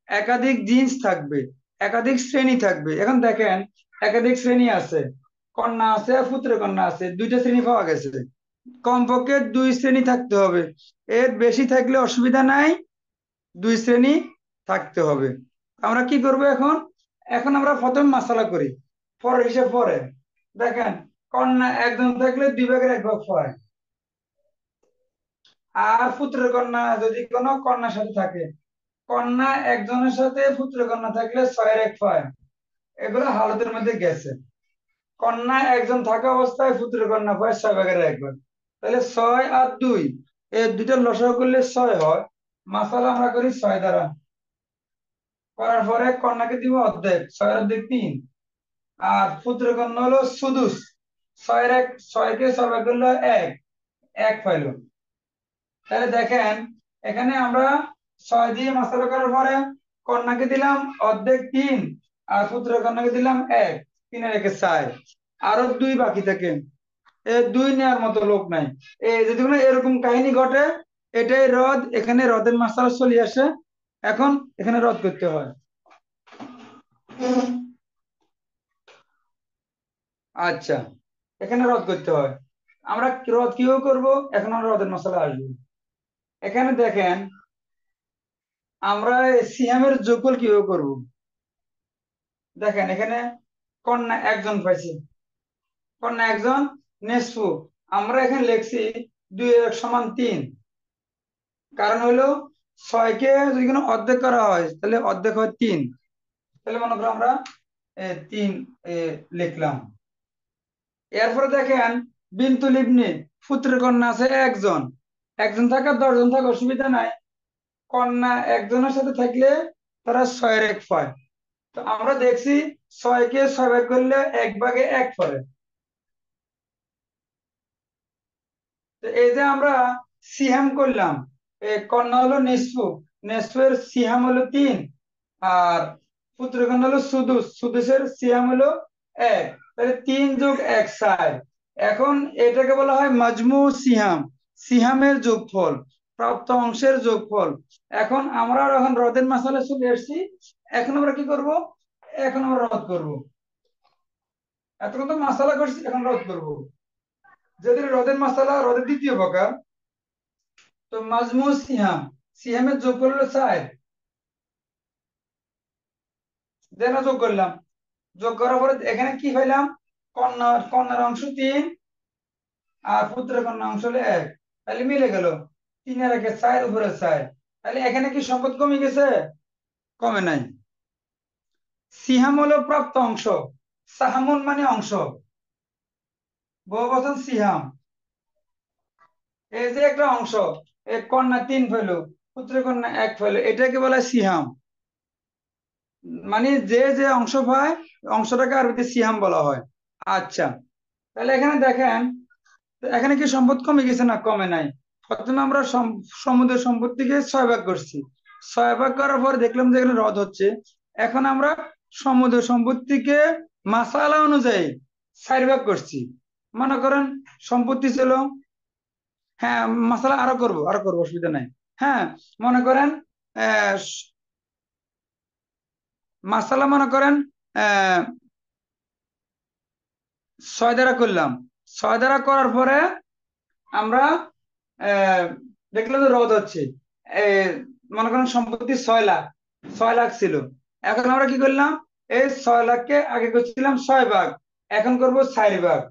একাধিক জিন্স থাকবে, একাধিক শ্রেণী থাকবে। এখন দেখেন একাধিক শ্রেণী আছে, কন্যা আছে আর পুত্র কন্যা আছে, দুইটা শ্রেণী পাওয়া গেছে। কমপক্ষে 2 শ্রেণী থাকতে হবে, এর বেশি থাকলে অসুবিধা নাই, 2 শ্রেণী থাকতে হবে। আমরা কি করব এখন? এখন আমরা প্রথম মাসালা করি, পরে হিসেব পরে। দেখেন কন্যা একজন থাকলে 2 ভাগের 1 ভাগ হয়, আর পুত্র কন্যা যদি কোনো কন্যার সাথে থাকে, কন্যা একজনের সাথে পুত্র কন্যা থাকলে 6-এর 1 হয়। এগুলো হালতের মধ্যে গেছে। কন্যা একজন থাকা অবস্থায় পুত্র কন্যা হয় 6 ভাগের 1 ভাগ। তাহলে 6 আর 2, এই দুইটা লসাগু করলে 6 হয়। মাসালা আমরা করি 6 দ্বারা, করার পরে কন্যাকে দিব অর্ধেক, 6-এর অর্ধেক 3, আর পুত্র কন্যা হলো সুদুস, 6-এর 1, 6-কে 6 ভাগ করলে 1 পাইলো। তাহলে দেখেন এখানে আমরা 6 দিয়ে মাসালা করার পরে কন্যাকে দিলাম অর্ধেক 3, আর পুত্র কন্যাকে দিলাম 1, 3-এর 1 4, আরো 2 বাকি থাকে। এই 2 নেওয়ার মতো লোক নাই। এই যদি কোনো এরকম কাহিনী ঘটে, এটাই রদ, এখানে রদের মাসালা চলে আসে। এখন এখানে রদ করতে হয়। আচ্ছা, এখানে রদ করতে হয়। আমরা রদ কিভাবে করব? এখন আমরা রদের মশলা আসবো। এখানে দেখেন আমরা সিয়ামের যোগফল কিভাবে করব। দেখেন এখানে কন্যা একজন পাইছি, কন্যা একজন নেসফু, আমরা এখানে লিখছি 2-1 = 3। কারণ হলো 6-কে যদি কোনো অর্ধেক করা হয় তাহলে অর্ধেক হয় 3। তাহলে মনে করো আমরা 3 লিখলাম। এরপরে দেখেন বিনতুল ইবনে, পুত্র কন্যা আছে একজন, একজন থাকা 10 জন থাকা অসুবিধা নাই। কন্যা একজনের সাথে থাকলে তারা 6-এর 1 হয়। তো আমরা দেখছি 6-কে 6 ভাগ করলে 1 ভাগে 1 পড়ে। তো এই যে আমরা সিহাম করলাম, কন্যা হলো নিসফু, নিসফের সিহাম হলো 3, আর পুত্র কন্যা হলো সুদুস, সুদুসের সিহাম হলো 1। তাহলে 3 + 1 4। এখন এটাকে বলা হয় মাজমু সিহাম, সিহামের যোগফল, প্রাপ্ত অংশের যোগফল। এখন আমরা এখন রদের মাসালা চলে আসছি। এখন আমরা কি করব? এখন আমরা রদ করব। এতক্ষণ তো মাসালা করছি, এখন রদ করব। যদি রদের মাসালা রদের দ্বিতীয় প্রকার, তো মাজমু সিহাম, সিহামের যোগফল হলো 4। দেন যোগ করলাম, যোগ করার পরে এখানে কি পাইলাম? কন্যার অংশ 3 আর পুত্র কন্যা অংশ হলো 1। তাহলে মিলে গেল, 3-এর 1 4, উপরে 4। তাহলে এখানে কি সম্পদ কমে গেছে? কমে নাই। সিহাম হলো প্রাপ্ত অংশ, সাহামুন মানে অংশ, বহুবচন সিহাম। এই যে একটা অংশ, এই কন্যা 3 পেলো, পুত্র কন্যা 1 পেলো, এটাকে বলা হয় সিহাম। মানে যে যে অংশ পায় অংশটাকে আরবিতে সিহাম বলা হয়। আচ্ছা, তাহলে এখানে দেখেন এখানে কি সম্পদ কমে গেছে? না, কমে নাই। প্রথমে আমরা সমুদ্র সম্পত্তিকে 6 ভাগ করছি, 6 ভাগ করার পর দেখলাম যে এখানে রদ হচ্ছে। এখন আমরা সমুদ্র সম্পত্তিকে মাসালা অনুযায়ী 4 ভাগ করছি। মনে করেন সম্পত্তি ছিল, হ্যাঁ মাসালা আরো করবো অসুবিধা নাই। হ্যাঁ, মনে করেন মাসালা মনে করেন 6 দ্বারা করলাম। 6 দ্বারা করার পরে আমরা দেখলাম যে রদ হচ্ছে। মনে করেন সম্পত্তি 6 লাখ, 6 লাখ ছিল। এখন আমরা কি করলাম? এই 6 লাখকে আগে করছিলাম 6 ভাগ, এখন করব 4 ভাগ।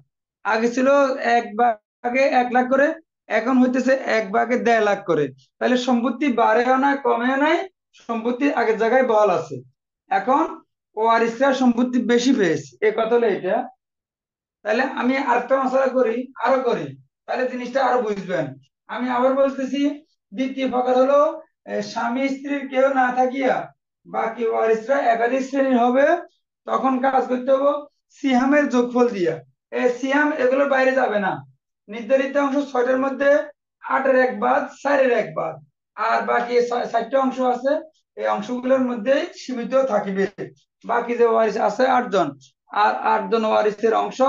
আগে ছিল 1 ভাগে 1 লাখ করে, এখন হইতেছে 1/1.5 লাখ করে। তাহলে সম্পত্তি বাড়েও নাই কমেও নাই, সম্পত্তি আগের জায়গায় বহাল আছে। এখন ওয়ারিসরা সম্পত্তি বেশি পেয়েছে, এ কথা হলো এটা। তাহলে আমি আরেকটা মশলা করি, আরো করি, তাহলে জিনিসটা আরো বুঝবেন। আমি আবার বলতেছি, দ্বিতীয় প্রকার হলো স্বামী স্ত্রীর কেউ না থাকিয়া বাকি ওয়ারিসরা একাধিক শ্রেণীর হবে। তখন কাজ করতে হবে সিহামের যোগফল দিয়া। এই সিহাম এগুলোর বাইরে যাবে না। নির্ধারিত অংশ 6টার মধ্যে 8-এর 1 বাদ, 4-এর 1 বাদ, আর বাকি 4টা অংশ আছে, এই অংশগুলোর মধ্যে সীমিত থাকিবে। বাকি যে ওয়ারিস আছে 8 জন, আর 8 জন ওয়ারিসের অংশ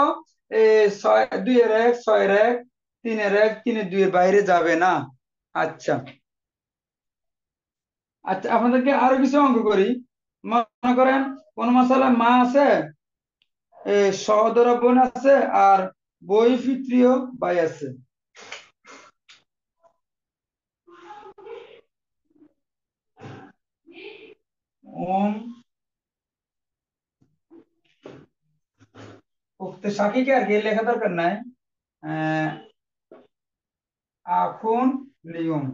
2-এর 1, 6-এর 1, 3-এর 1, 3-এর 2 এর বাইরে যাবে না। আচ্ছা আচ্ছা, আপনাদেরকে আরো কিছু অঙ্ক করি। মনে করেন কোন মশালা মা আছে, সহোদর বোন আছে, আর বৈপিত্রীয় ভাই আছে। ওম উক্ত সাকিকে আর কি লেখা দরকার নাই। আহ, আখুন লিয়ম,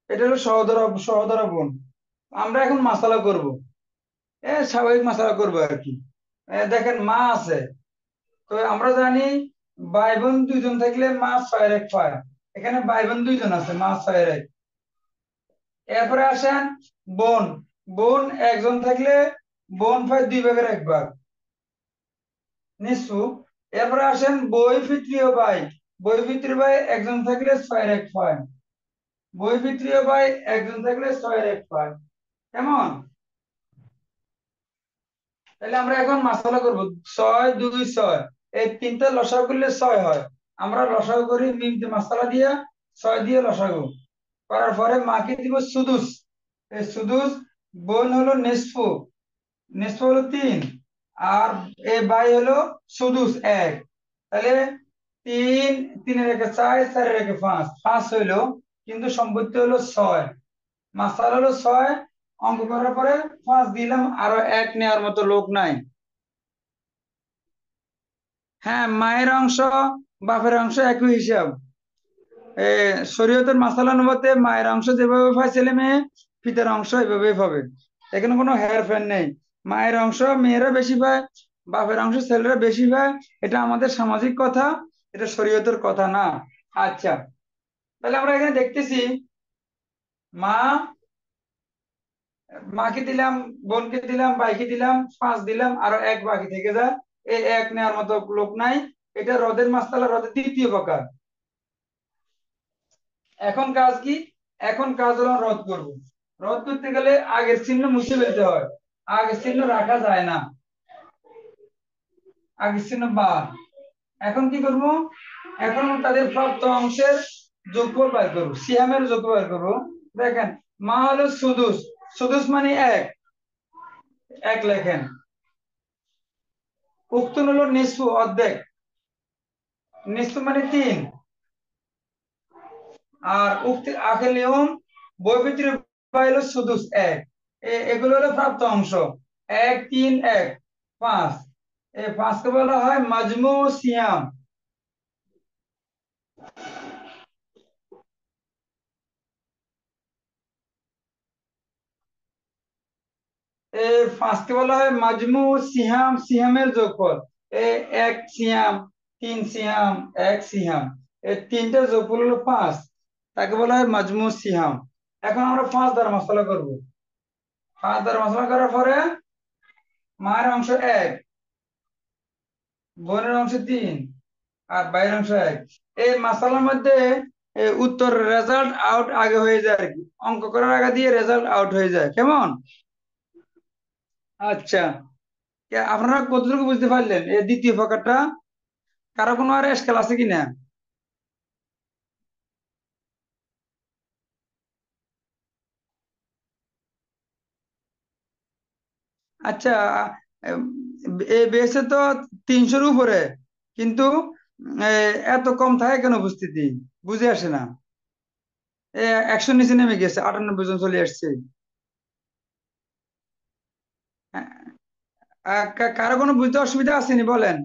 এটা হলো সহোদর সহোদর বোন। আমরা এখন মাসালা করব, স্বাভাবিক মাসালা করবো আর কি। দেখেন মা আছে, তো আমরা জানি ভাই বোন 2 জন থাকলে মা 6-এর 1 পায়। এখানে ভাই বোন 2 জন আছে, মা 6-এর 1। এরপরে আসেন বোন, বোন 1 জন থাকলে বোন পায় 2/1 ভাগ, নিঃস্ব। এরপরে আসেন বৈপিত্রীয় ভাই, বৈপিত্রীয় ভাই 1 জন থাকলে 6-এর 1 পায়, বৈপিত্রীয় ভাই 1 জন থাকলে 6-এর 1 পায়। কেমন? তাহলে আমরা এখন মাসালা করব। 6, 2, 6, এই তিনটা লসাগু করলে 6 হয়। আমরা লসাগু করি মিমতে মাসালা দিয়ে, 6 দিয়ে লসাগু করার পরে মাকে দিব সুদুস। এই সুদুস, বোন হলো নিসফু, নিসফু হলো 3, আর এই ভাই হলো সুদুস 1। তাহলে 3, 3-এর 1 4, 4-এর 1 5, 5 হইলো, কিন্তু সম্পত্তি হলো 6। মাসালা হলো 6, অঙ্ক করার পরে 5 দিলাম, আরো 1 নেওয়ার মতো লোক নাই। হ্যাঁ, মায়ের অংশ বাপের অংশ একই হিসাব। শরীয়তের মাসালা অনুপাতে মায়ের অংশ যেভাবে পায় ছেলে মেয়ে, পিতার অংশ এভাবেই পাবে। এখানে কোনো হেরফের নেই। মায়ের অংশ মেয়েরা বেশি পায়, বাপের অংশ ছেলেরা বেশি পায়। এটা আমাদের সামাজিক কথা, এটা শরীয়তের কথা না। আচ্ছা, তাহলে আমরা এখানে দেখতেছি মা, মাকে দিলাম, বোনকে দিলাম, ভাইকে দিলাম, 5 দিলাম, আরো 1 বাকি থেকে যায়। এই 1 নেওয়ার মতো লোক নাই। এটা রদের মাসালা, রদের দ্বিতীয় প্রকার। এখন কাজ কি? এখন কাজ হলো রদ করব। রদ করতে গেলে আগের চিহ্ন মুছে ফেলতে হয়, আগের চিহ্ন রাখা যায় না, আগের চিহ্ন বাদ। এখন কি করব? এখন তাদের প্রাপ্ত অংশের যোগফল বের করব, সিয়ামের যোগফল বের করব। দেখেন মা হলো সুদুস, সুদুস মানে 1, 1 লেখেন। উক্তুন হলো নিসফু, অর্ধেক, নিসফু মানে 3। আর উক্তি আখের নিয়ম, বৈপিত্র্য হলো সুদুস 1। এগুলো হলো প্রাপ্ত অংশ, 1, 3, 1, 5। এই 5কে বলা হয় মাজমু সিয়াম। এই 5কে বলা হয় মাজমু সিহাম, সিহামের যোগফল। 1 সিয়াম, 3 সিয়াম, 1 সিহাম, এই তিনটা যোগফল হলো 5, তাকে বলা হয় মাজমু সিহাম। এখন আমরা 5 দ্বারা মশলা করব। 5 দ্বারা মশলা করার পরে মায়ের অংশ 1, বোনের অংশ 3, আর বাইরের অংশ 1। এই মাসালার মধ্যে উত্তর রেজাল্ট আউট আগে হয়ে যায় আর কি, অঙ্ক করার আগে দিয়ে রেজাল্ট আউট হয়ে যায়। কেমন? আচ্ছা, আপনারা কতটুকু বুঝতে পারলেন এই দ্বিতীয় প্রকারটা? কারো কোনো আর এশকাল আছে কিনা? আচ্ছা, এম, এই বেসে তো 300-এর উপরে, কিন্তু এত কম থাকে কেন উপস্থিতি? বুঝে আসে না। 100 নিচে নেমে গেছে, 98 জন চলে আসছে। কারো কোনো বুঝতে অসুবিধা আসেনি বলেন?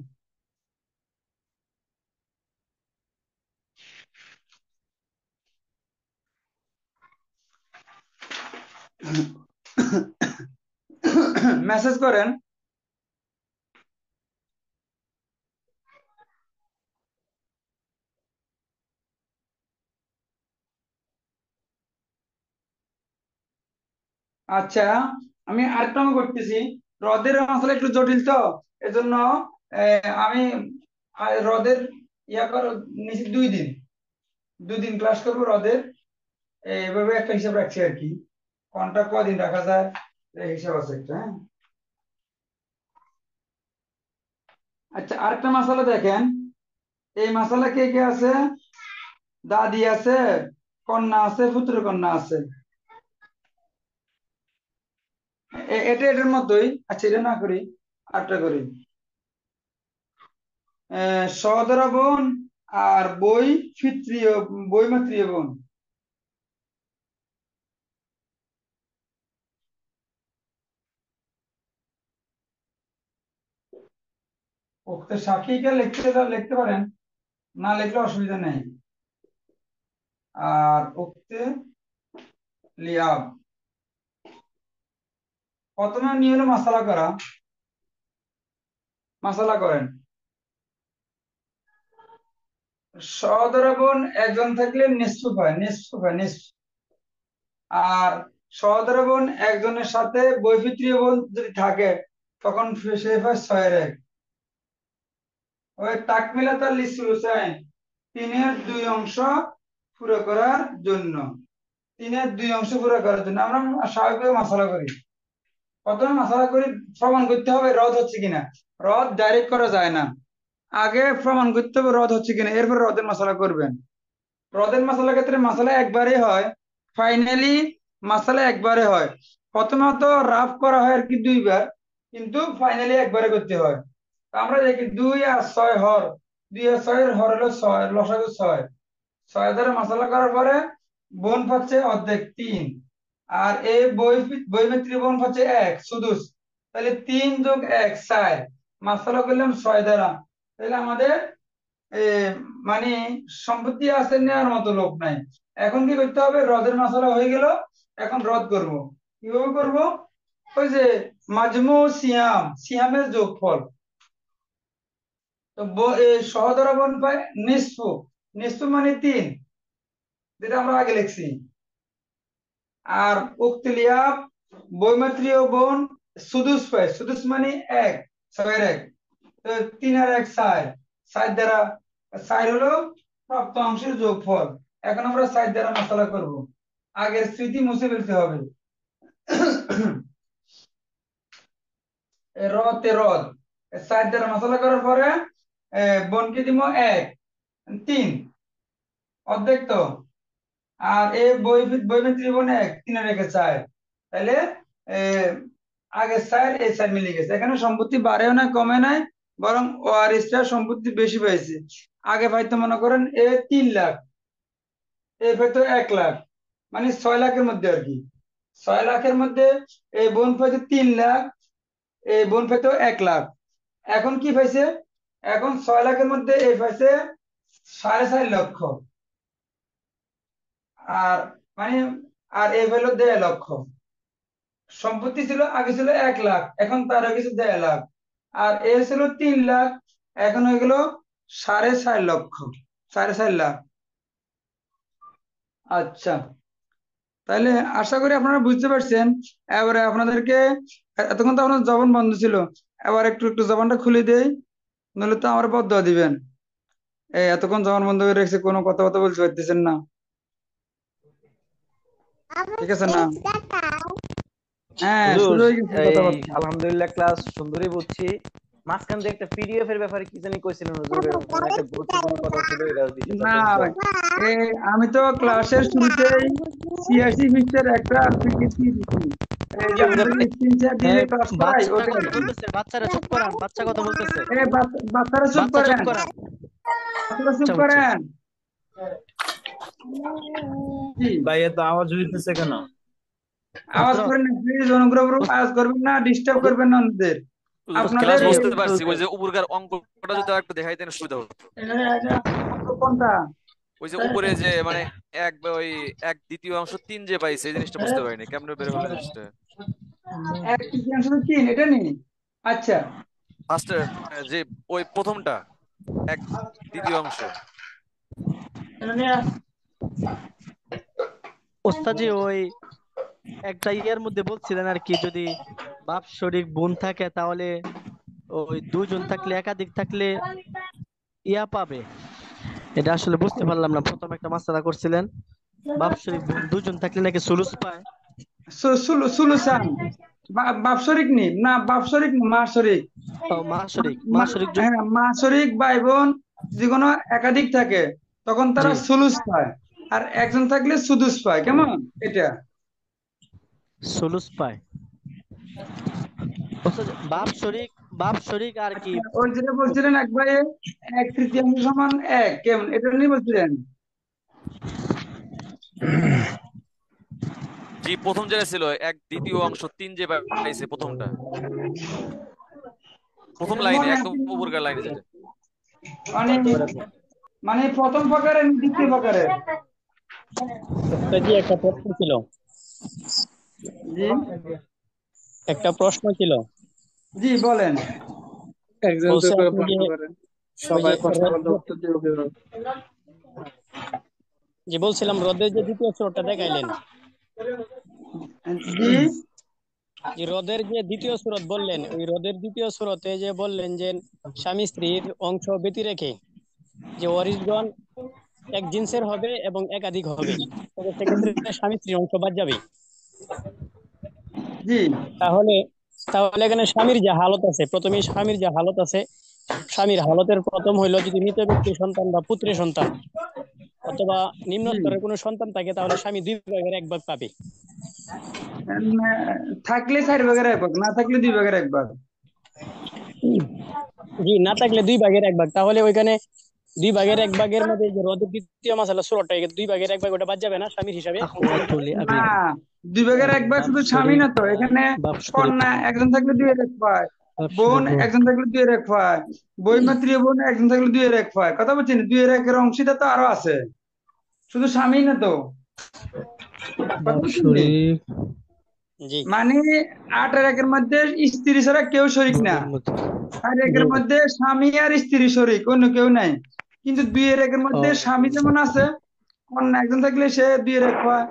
মেসেজ করেন। আচ্ছা, আমি আরেকটা অঙ্ক করতেছি। হ্রদের মশলা একটু জটিল তো, এজন্য আমি হ্রদের ইয়া করো নিচে 2 দিন 2 দিন ক্লাস করবো হ্রদের। এইভাবে একটা হিসাব রাখছি আর কি, কোনটা কদিন রাখা যায় এই হিসাব আছে একটা। হ্যাঁ, আচ্ছা, আরেকটা মশলা দেখেন। এই মশলা কে কে আছে? দাদি আছে, কন্যা আছে, পুত্র কন্যা আছে। এটা এটার মতোই। আচ্ছা, এটা না করি, আরেকটা করি। সহোদরা বোন আর বৈমাত্রীয় বোন। উক্ত সাক্ষীকে লিখতে পারেন, না লিখলে অসুবিধা নেই। আর উক্তে লিয়াব, প্রথমে নিয়ে হলো মাসালা করা। মাসালা করেন। সহোদরা বোন একজন থাকলে নিশ্চুপ হয়, আর সহোদরা বোন একজনের সাথে বৈপিত্রীয় বোন যদি থাকে তখন সে হয় 6-1। ওই তাকমিলাতাল লিসুলুসাইন, 3-2 অংশ পুরো করার জন্য। 3-2 অংশ পুরো করার জন্য আমরা স্বাভাবিকভাবে মাসালা করি। প্রথমে মাসালা করি, প্রমাণ করতে হবে রদ হচ্ছে কিনা। রদ ডাইরেক্ট করা যায় না, আগে প্রমাণ করতে হবে রদ হচ্ছে কিনা, এরপর রদের মশলা করবেন। রদের মশলার ক্ষেত্রে মশলা একবারে হয়, ফাইনালি মশলা একবারে হয়। প্রথমত রাফ করা হয় আর কি 2বার, কিন্তু ফাইনালি একবারে করতে হয়। তা আমরা দেখি 2 আর 6 হর, 2 আর 6 হর হলো 6, লসাগু 6। 6 দ্বারা মশলা করার পরে বোন পাচ্ছে অর্ধেক 3, আর এই বৈমিত্রী বোন পাচ্ছে 1 সুদুস। তাহলে 3 যোগ 1 4, মশলা করলাম 6 দ্বারা। তাহলে আমাদের মানে সম্পত্তি আছে, নেওয়ার মতো লোক নাই। এখন কি করতে হবে? হ্রদের মশলা হয়ে গেল, এখন হ্রদ করব। কিভাবে করব? ওই যে মাজমু সিয়ামের যোগফল। তো সহদরা বোন পায় নিসফু, মানে 3, যেটা আমরা আগে লিখছি। আর উক্তলিয়াব বৈমাত্রীয় বোন সুদুস পায়, সুদুস মানে 1, 6-1। তো 3 আর 1 4, 4 দ্বারা 4 হলো প্রাপ্ত অংশের যোগফল। এখন আমরা 4 দ্বারা মশলা করব, আগের স্মৃতি মুছে ফেলতে হবে। রদ 4 দ্বারা মশলা করার পরে বোনকে দিব 1, 3 অর্ধেক তো। আর এই বৈমিত্রী বোন 1, 3 রেখে 4, তাহলে আগে 4 এই 4 মিলে গেছে। এখানে সম্পত্তি বাড়েও না কমে নাই, বরং ওয়ারিসটা সম্পত্তি বেশি পাইছে। আগে পাইতো মনে করেন 3 লাখ, পাইতো 1 লাখ, মানে 6 লাখের মধ্যে আর কি। 6 লাখের মধ্যে এই বোন পাইতো 3 লাখ, এই বোন পাইতো 1 লাখ। এখন কি পাইছে? এখন 6 লাখের মধ্যে এই পাইছে 4.5 লক্ষ, আর মানে আর এই হলো 1.5 লক্ষ। সম্পত্তি ছিল আগে ছিল 1 লাখ, এখন তার হয়ে গেছে 1.5 লাখ। আর এ ছিল 3 লাখ, এখন হয়ে গেল 4.5 লক্ষ, 4.5 লাখ। আচ্ছা, তাহলে আশা করি আপনারা বুঝতে পারছেন। এবারে আপনাদেরকে, এতক্ষণ তো আপনার জবান বন্ধ ছিল, এবার একটু একটু জবানটা খুলে দেই, নইলে তো আমার বদদোয়া দিবেন। এতক্ষণ জবান বন্ধ করে রেখেছে, কোনো কথাবার্তা বলতে পারতেছেন না, ঠিক আছে না? হ্যাঁ, হুজুর, শুরু হয়ে গেছে এই কথাবার্তা। আলহামদুলিল্লাহ ক্লাস সুন্দরই বুঝছি। মাঝখান দিয়ে একটা পিডিএফ এর ব্যাপারে কি জানি কইছিলেন হুজুর, মানে একটা গুরুত্বপূর্ণ কথা ছিল, এটা বিষয়টা না বুঝলাম। ভাই, আমি তো ক্লাসের শুরুতেই 86 পৃষ্ঠার একটা পিপিটি দিচ্ছি। কি বুঝার নাই? স্ক্রিনশট দিয়ে ক্লাস করাই বাচ্চারা ওটাই। কথা বলতেছে, বাচ্চারা চুপ করান, বাচ্চা কথা বলতেছে, বাচ্চারা চুপ বাচ্চা চুপ করেন, করান। বাচ্চারা চুপ আচ্ছা, বুঝছি। করেন। জি, ভাই এত আওয়াজ হইতেছে কেন? আওয়াজ ছাত্র, করেন না প্লিজ, অনুগ্রহ করে আওয়াজ করবেন না, ডিস্টার্ব করবেন না অন্যদের। আপনাদের ক্লাস বুঝতে পারছি, ওই যে উপরকার অঙ্কটা যদি একটু দেখাইতেন সুবিধা হতো। কোনটা? ওই যে উপরে যে মানে ওই 1/2 অংশ 3 যে পাইছে, এই জিনিসটা বুঝতে পারিনি, কেমনে বের হলো জিনিসটা। 1/3 3 এটা নেই। আচ্ছা, ফার্স্ট যে ওই প্রথমটা 1/3 ওস্তাদ জি ওই একটা ইয়ের মধ্যে বলছিলেন আর কি, যদি বাপ শরিক বোন থাকে তাহলে ওই দুজন থাকলে একাধিক থাকলে ইয়া পাবে। এটা আসলে বুঝতে পারলাম না, প্রথম একটা মাসালা করছিলেন বাপ শরিক বোন দুজন থাকলে নাকি সুলুস পায়। সুলুসান বাপ শরিক নেই না, বাপ শরিক না, মা শরিক। ও মা শরিক, মা শরিক হ্যাঁ, মা শরিক ভাই বোন যদি কোনো একাধিক থাকে তখন তারা জি সুলুস পায়, আর একজন থাকলে সুদুস পায়। কেমন এটা? সুলুস পায়। ওস্তাদ বাপ শরিক আর কি। ওই যেটা বলছিলেন এক ভাইয়ে 1/3 সমান 1, কেমন এটা নিয়ে বলছিলেন? জি প্রথম যেটা ছিল 1/3 যে পাইছে প্রথমটা, প্রথম লাইনে একদম উপরকার লাইনে যেটা। মানে মানে প্রথম প্রকারে দ্বিতীয় প্রকারে। জি একটা প্রশ্ন ছিল, জি একটা প্রশ্ন ছিল। জি বলেন। একজন বলছে দুই করে আপনি প্রশ্ন যে করেন, ওই সবাই যে প্রশ্ন করলে উত্তর দিবে কিভাবে? যে বলছিলাম হ্রদের যে দ্বিতীয় স্তরটা দেখাইলেন, জি যে হ্রদের যে দ্বিতীয় সুরত বললেন, ওই হ্রদের দ্বিতীয় সুরতে যে বললেন যে স্বামী স্ত্রীর অংশ ব্যতি রেখে যে ওয়ারিসগণ এক জিন্সের হবে এবং একাধিক হবে, তবে সেক্ষেত্রে স্বামী স্ত্রীর অংশ বাদ যাবে। জি তাহলে তাহলে এখানে স্বামীর যে হালত আছে, প্রথমেই স্বামীর যে হালত আছে, স্বামীর হালতের প্রথম হইলো যদি মৃত ব্যক্তির সন্তান বা পুত্রের সন্তান অথবা নিম্ন জি স্তরের কোনো সন্তান থাকে, তাহলে স্বামী 2/1 পাবে। থাকলে 4/1, না থাকলে 2/1। জি, না থাকলে 2/1। তাহলে ওইখানে 2/1 মধ্যে যে হ্রদের দ্বিতীয় মাসালা সুরটা 2/1 ওটা বাদ যাবে না স্বামীর হিসাবে। আখওয়াতুল না, আবি 2/1 শুধু স্বামী না তো, এখানে বাপ শরিক কন্যা একজন থাকলে 2/1 পায়, বাপ বোন শরিক একজন থাকলে 2/1 পায়, বৈমাত্রীয় বোন একজন থাকলে 2/1 পায়। কথা বলছেন, 2/1 অংশীদার তো আরো আছে, শুধু স্বামী না তো। কথা বাপ বলছেন নি? শরিক জি মানে 8/1 মধ্যে স্ত্রী ছাড়া কেউ শরিক না, বোনের মধ্যে। 4/1 মধ্যে স্বামী আর স্ত্রী শরিক, অন্য কেউ নাই। কিন্তু 2/1 মধ্যে ও স্বামী যেমন আছে, কন্যা একজন থাকলে সে 2/1 পায়,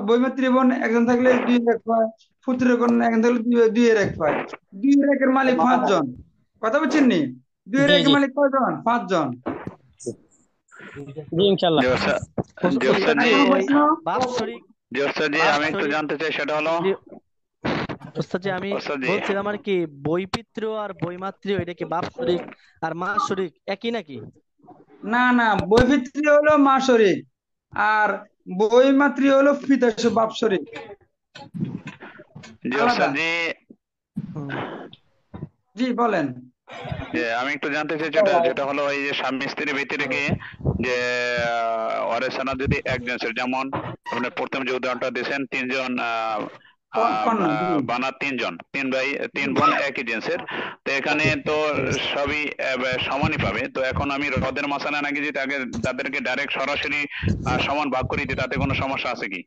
বৈমাত্রী বোন একজন থাকলে 2/1 পায়, পুত্র কন্যা একজন থাকলে 2/1 পায়। 2/1 মালিক 5 জন। কথা বলছেন নি? জি 2/1 জি মালিক কয়জন? 5 জন। জি ইনশাল্লাহ। জোসা জি, কোনো ওই প্রশ্ন? বাপ শরিক জোসা জি, বাপ আমি একটু শরিক জানতে চাই, সেটা হলো জি ওস্তাদ জি, আমি ওস্তাদ জি, বলছিলাম আর কি, বৈপিত্র আর বৈমাত্রী এটা কি বাপ শরিক আর মা শরিক একই নাকি? না না, বৈপিত্রী হলো মা শরিক, আর বৈমাত্রী হলো পিতা বাপ শরিক, জোসা আলাদা। জি, হুম। জি বলেন। আমি একটু জানতে চাই যেটা যেটা হলো এই যে স্বামী স্ত্রীর ভিতরে কি যে ওয়ারেসানা যদি এক জিন্সের, যেমন আপনি প্রথম যে উদাহরণটা দিয়েছেন 3 জন কন্যা, জি বানা 3 জন, 3 ভাই 3 বোন একই জিন্সের, তো এখানে তো সবই সমানই পাবে। তো এখন আমি হ্রদের মাসালা নাকি যদি আগে তাদেরকে ডাইরেক্ট সরাসরি সমান ভাগ করে দিই, তাতে কোনো সমস্যা আছে কি?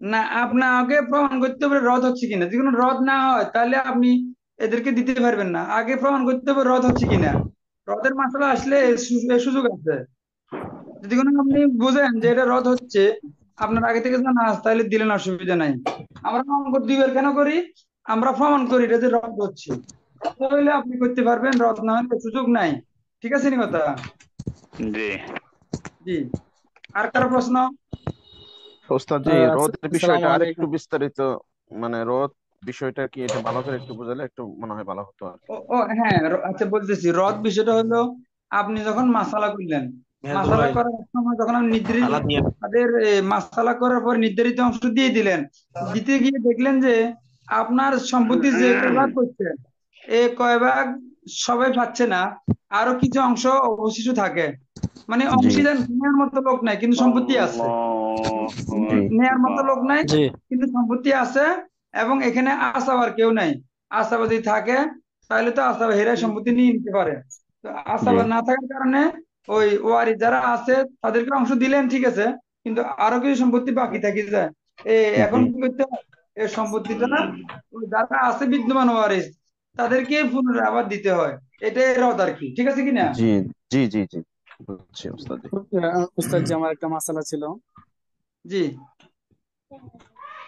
না, আপনার আগে প্রমাণ করতে হবে হ্রদ হচ্ছে কিনা। যদি কোনো হ্রদ না হয় তাহলে আপনি এদেরকে দিতে পারবেন না। আগে প্রমাণ করতে হবে হ্রদ হচ্ছে কিনা। হ্রদের মাসালা আসলে এই সুযোগ আছে। যদি কোনো আপনি বুঝেন যে এটা হ্রদ হচ্ছে, আপনার আগে থেকে জানা আছে, তাহলে দিলেন, অসুবিধা নাই। আমরা প্রমাণ করতে দিবেন কেন করি? আমরা প্রমাণ করি এটা যে হ্রদ হচ্ছে, তাহলে আপনি করতে পারবেন, হ্রদ না হলে সুযোগ নাই। ঠিক আছে নি কথা? জি, জি, আর কারো প্রশ্ন? ওস্তাদ জি, রোদের আসসালামু বিষয়টা আর একটু আলাইকুম। বিস্তারিত, মানে রোদ বিষয়টা কি এটা ভালো করে একটু বুঝালে একটু মনে হয় ভালো হতো আর কি। ও ও হ্যাঁ, আচ্ছা বলতেছি। হ্রদ বিষয়টা হলো, আপনি যখন মাসালা করলেন, মাসালা করার সময় যখন আপনি নির্ধারিত তাদের মাসালা করার পর নির্ধারিত অংশ দিয়ে দিলেন, দিতে গিয়ে দেখলেন যে আপনার সম্পত্তি যে কয় ভাগ করছে, এ কয় ভাগ সবাই পাচ্ছে না, আরো কিছু অংশ অবশিষ্ট থাকে। মানে জি অংশীদার নেওয়ার মতো লোক নাই, কিন্তু সম্পত্তি আছে। জি নেয়ার মতো লোক নাই, জি কিন্তু সম্পত্তি আছে। এবং এখানে আশাবার কেউ নাই। আশাবা যদি থাকে তাহলে তো আশাবা হেরাই সম্পত্তি নিয়ে নিতে পারে। তো জি আশাবা না থাকার কারণে ওই ওয়ারি যারা আছে তাদেরকে অংশ দিলেন, ঠিক আছে, কিন্তু আরো কিছু সম্পত্তি বাকি থেকে যায়। জি এখন কি করতে হয়? এই সম্পত্তিটা ওই যারা আছে বিদ্যমান ওয়ারিস তাদেরকে পুনরায় আবার দিতে হয়। এটাই রদ আর কি, ঠিক আছে কিনা? জি জি জি জি, বুঝছি ওস্তাদ জি। উস্তাদ জি, আমার একটা মাসালা ছিল। জি,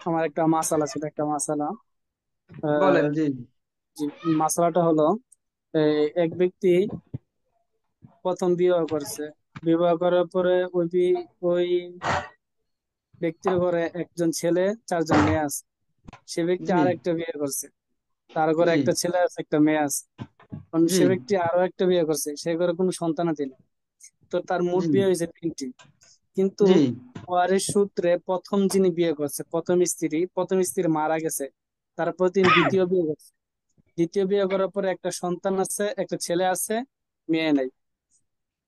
আমার একটা মাসালা ছিল, একটা মাসালা। বলেন। আহ, জি জি, মাসালাটা হলো, এক ব্যক্তি প্রথম বিবাহ করছে। বিবাহ করার পরে ওই ব্যক্তির ঘরে একজন ছেলে, চারজন মেয়ে আছে। সে ব্যক্তি জি আর একটা বিয়ে করছে, তার ঘরে জি একটা ছেলে আছে, একটা মেয়ে আছে। কারণ জি সে ব্যক্তি আরো একটা বিয়ে করছে, সে ঘরে কোনো সন্তান ছিল। তো তার মোট জি বিয়ে হয়েছে 3টি। কিন্তু জি ওয়ারিশ সূত্রে প্রথম যিনি বিয়ে করছে, প্রথম স্ত্রী মারা গেছে। তারপর তিনি দ্বিতীয় বিয়ে করছে। দ্বিতীয় বিয়ে করার পরে একটা সন্তান আছে, একটা ছেলে আছে, মেয়ে নাই।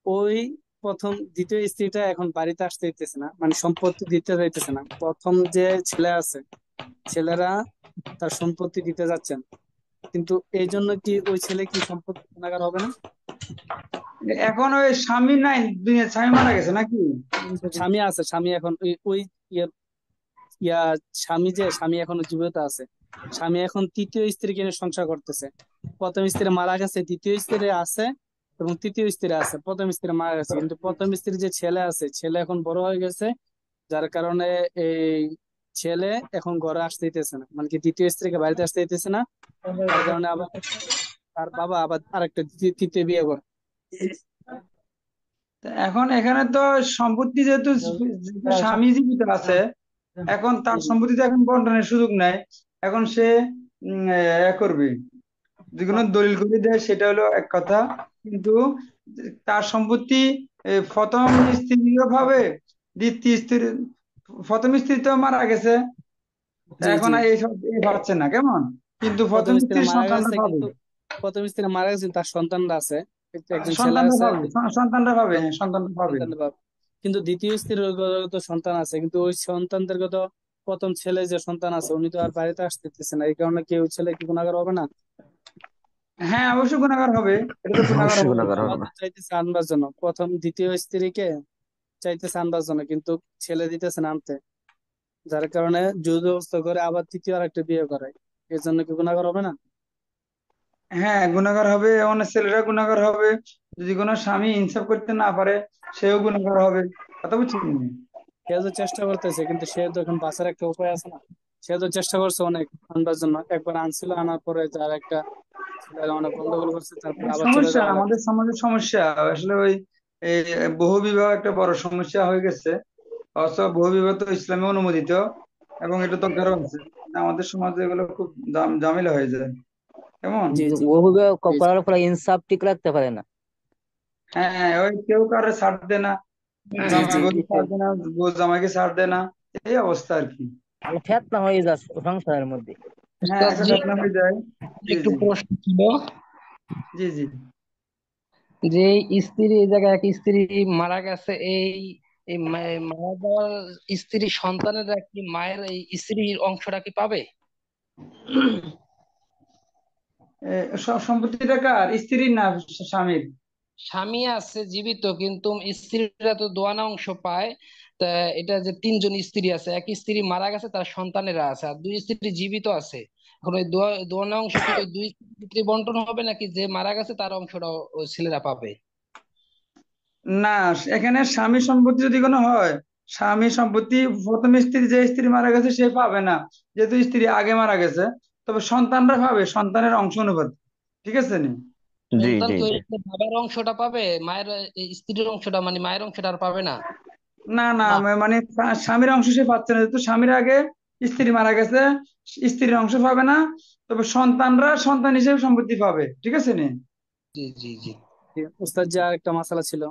ওই দ্বিতীয় স্ত্রীটা এখন বাড়িতে আসতে দিতেছে না, মানে সম্পত্তি দিতে যাইতেছে না। প্রথম যে ছেলে আছে, ছেলেরা তার সম্পত্তি দিতে যাচ্ছেন। কিন্তু এই জন্য কি ওই ছেলে কি সম্পত্তি গুণাগার হবে না? এখন ওই স্বামী নাই দুনিয়া, স্বামী মারা গেছে নাকি? স্বামী আছে, স্বামী এখন ওই ওই ইয়ে ইয়া স্বামী এখনো জীবিত আছে। স্বামী এখন তৃতীয় স্ত্রীকে নিয়ে সংসার করতেছে। প্রথম স্ত্রী মারা গেছে, দ্বিতীয় স্ত্রী আছে এবং তৃতীয় স্ত্রী আছে। প্রথম স্ত্রী মারা গেছে, কিন্তু প্রথম স্ত্রীর যে ছেলে আছে, ছেলে এখন বড় হয়ে গেছে। যার কারণে এই ছেলে এখন ঘরে আসতে দিতেছে না, মানে কি দ্বিতীয় স্ত্রীকে বাড়িতে আসতে দিতেছে না। তার কারণে আবার তার বাবা আবার আরেকটা তৃতীয় বিয়ে করে। তা এখন এখানে তো সম্পত্তি যেহেতু স্বামী জীবিত আছে, এখন তার সম্পত্তিতে এখন বন্টনের সুযোগ নাই। এখন সে করবে, যে কোনো দলিল করে দেয়, সেটা হলো এক কথা। কিন্তু তার সম্পত্তি প্রথম স্ত্রীও পাবে, দ্বিতীয় স্ত্রী, প্রথম স্ত্রী তো মারা গেছে, তা জি এখন জি, আর এইসব পাচ্ছে না কেমন, কিন্তু প্রথম প্রথম স্ত্রী স্ত্রীর মারা সন্তানরা গেছে, পাবে। কিন্তু প্রথম স্ত্রী মারা গেছে, তার সন্তানরা আছে, একজন ছেলে সন্তানরা আছে। পাবে, সন্তানরা পাবে, হ্যাঁ সন্তানরা পাবে। সন্তানরা পাবে। কিন্তু দ্বিতীয় স্ত্রীর তো সন্তান আছে, কিন্তু ওই সন্তানদেরকে তো প্রথম ছেলে যে সন্তান আছে উনি তো আর বাড়িতে আসতেছে না। এই কারণে কি ওই ছেলে কি গুণাগার হবে না? হ্যাঁ অবশ্যই গুণাগার হবে, এটা তো গুণাগার অবশ্যই হবে। গুণাগার হবে বাবা না। তো চাইতেছে আনবার জন্য, দ্বিতীয় স্ত্রীকে চাইতেছে আনবার জন্য, কিন্তু ছেলে দিতেছে না আনতে। যার কারণে জোর জবরদস্ত করে আবার তৃতীয় আর একটা বিয়ে করায়। এর জন্য কি গুণাগার হবে না? হ্যাঁ গুণাগার হবে, অনেক ছেলেরা গুণাগার হবে। যদি কোনো স্বামী ইনসাফ করতে না পারে, সেও গুণাগার হবে। কথা বুঝছেন? সে তো চেষ্টা করতেছে, কিন্তু সে তো এখন বাঁচার একটা উপায় আছে না। সে তো চেষ্টা করছে অনেক আনবার জন্য, একবার আনছিল, আনার পরে তার একটা ছেলে অনেক গন্ডগোল করছে, তারপর আবার চলে সমস্যা, যাওয়া আমাদের লাগছে। সমাজের সমস্যা আসলে ওই এই বহু বিবাহ একটা বড় সমস্যা হয়ে গেছে। অথচ বহু বিবাহ তো ইসলামে অনুমোদিত এবং এটা তো কারণ আছে। আমাদের সমাজে এগুলো খুব ঝামেলা হয়ে যায়, কেমন? জি জি ওভাবে জি জি। করার ফলে ইনসাফ ঠিক রাখতে পারে না। হ্যাঁ ওই কেউ কারো ছাড় দেয় না, জি জামাই জি, বউ ছাড় এটাই। দেয় না, বউ জামাইকে ছাড় দেয় না, এই অবস্থা আর কি। মানে ফেতনা হয়ে যাচ্ছে সংসারের মধ্যে। হ্যাঁ উস্তাদ একটা জি, ঘটনা হয়ে যায়। জি একটু জি প্রশ্ন ছিল জি জি যে স্ত্রী, এই জায়গায় এক স্ত্রী মারা গেছে, এই এই মারা যাওয়ার স্ত্রীর সন্তানেরা কি মায়ের এই স্ত্রীর অংশটা কি পাবে? সব সম্পত্তিটা কার, স্ত্রীর না স্বামীর? স্বামী আছে জীবিত, কিন্তু স্ত্রীরা তো দোয়ানা অংশ পায়। তা এটা যে তিনজন স্ত্রী আছে, এক স্ত্রী মারা গেছে, তার সন্তানেরা আছে, আর দুই স্ত্রী জীবিত আছে। এখন ওই দোয়ানা অংশ কি ওই দুই স্ত্রী বন্টন হবে, নাকি যে মারা গেছে তার অংশটা ওই ছেলেরা পাবে? না, এখানে স্বামী সম্পত্তি যদি কোনো হয়, স্বামী সম্পত্তি প্রথম স্ত্রী, যে স্ত্রী মারা গেছে সে পাবে না, যেহেতু স্ত্রী আগে মারা গেছে। তবে সন্তানরা পাবে সন্তানের অংশ অনুপাতে, ঠিক আছে নি? জি সন্তান জি কি ওই জি। যে বাবার অংশটা পাবে, মায়ের এই স্ত্রীর অংশটা, মানে মায়ের অংশটা আর পাবে না? না না, মানে স্বামীর অংশ সে পাচ্ছে না, যেহেতু স্বামীর আগে স্ত্রী মারা গেছে, স্ত্রীর অংশ পাবে না। তবে সন্তানরা সন্তান হিসেবে সম্পত্তি পাবে, ঠিক আছে নি? জি জি জি। জি, উস্তাদ যে আর একটা মাসালা ছিল।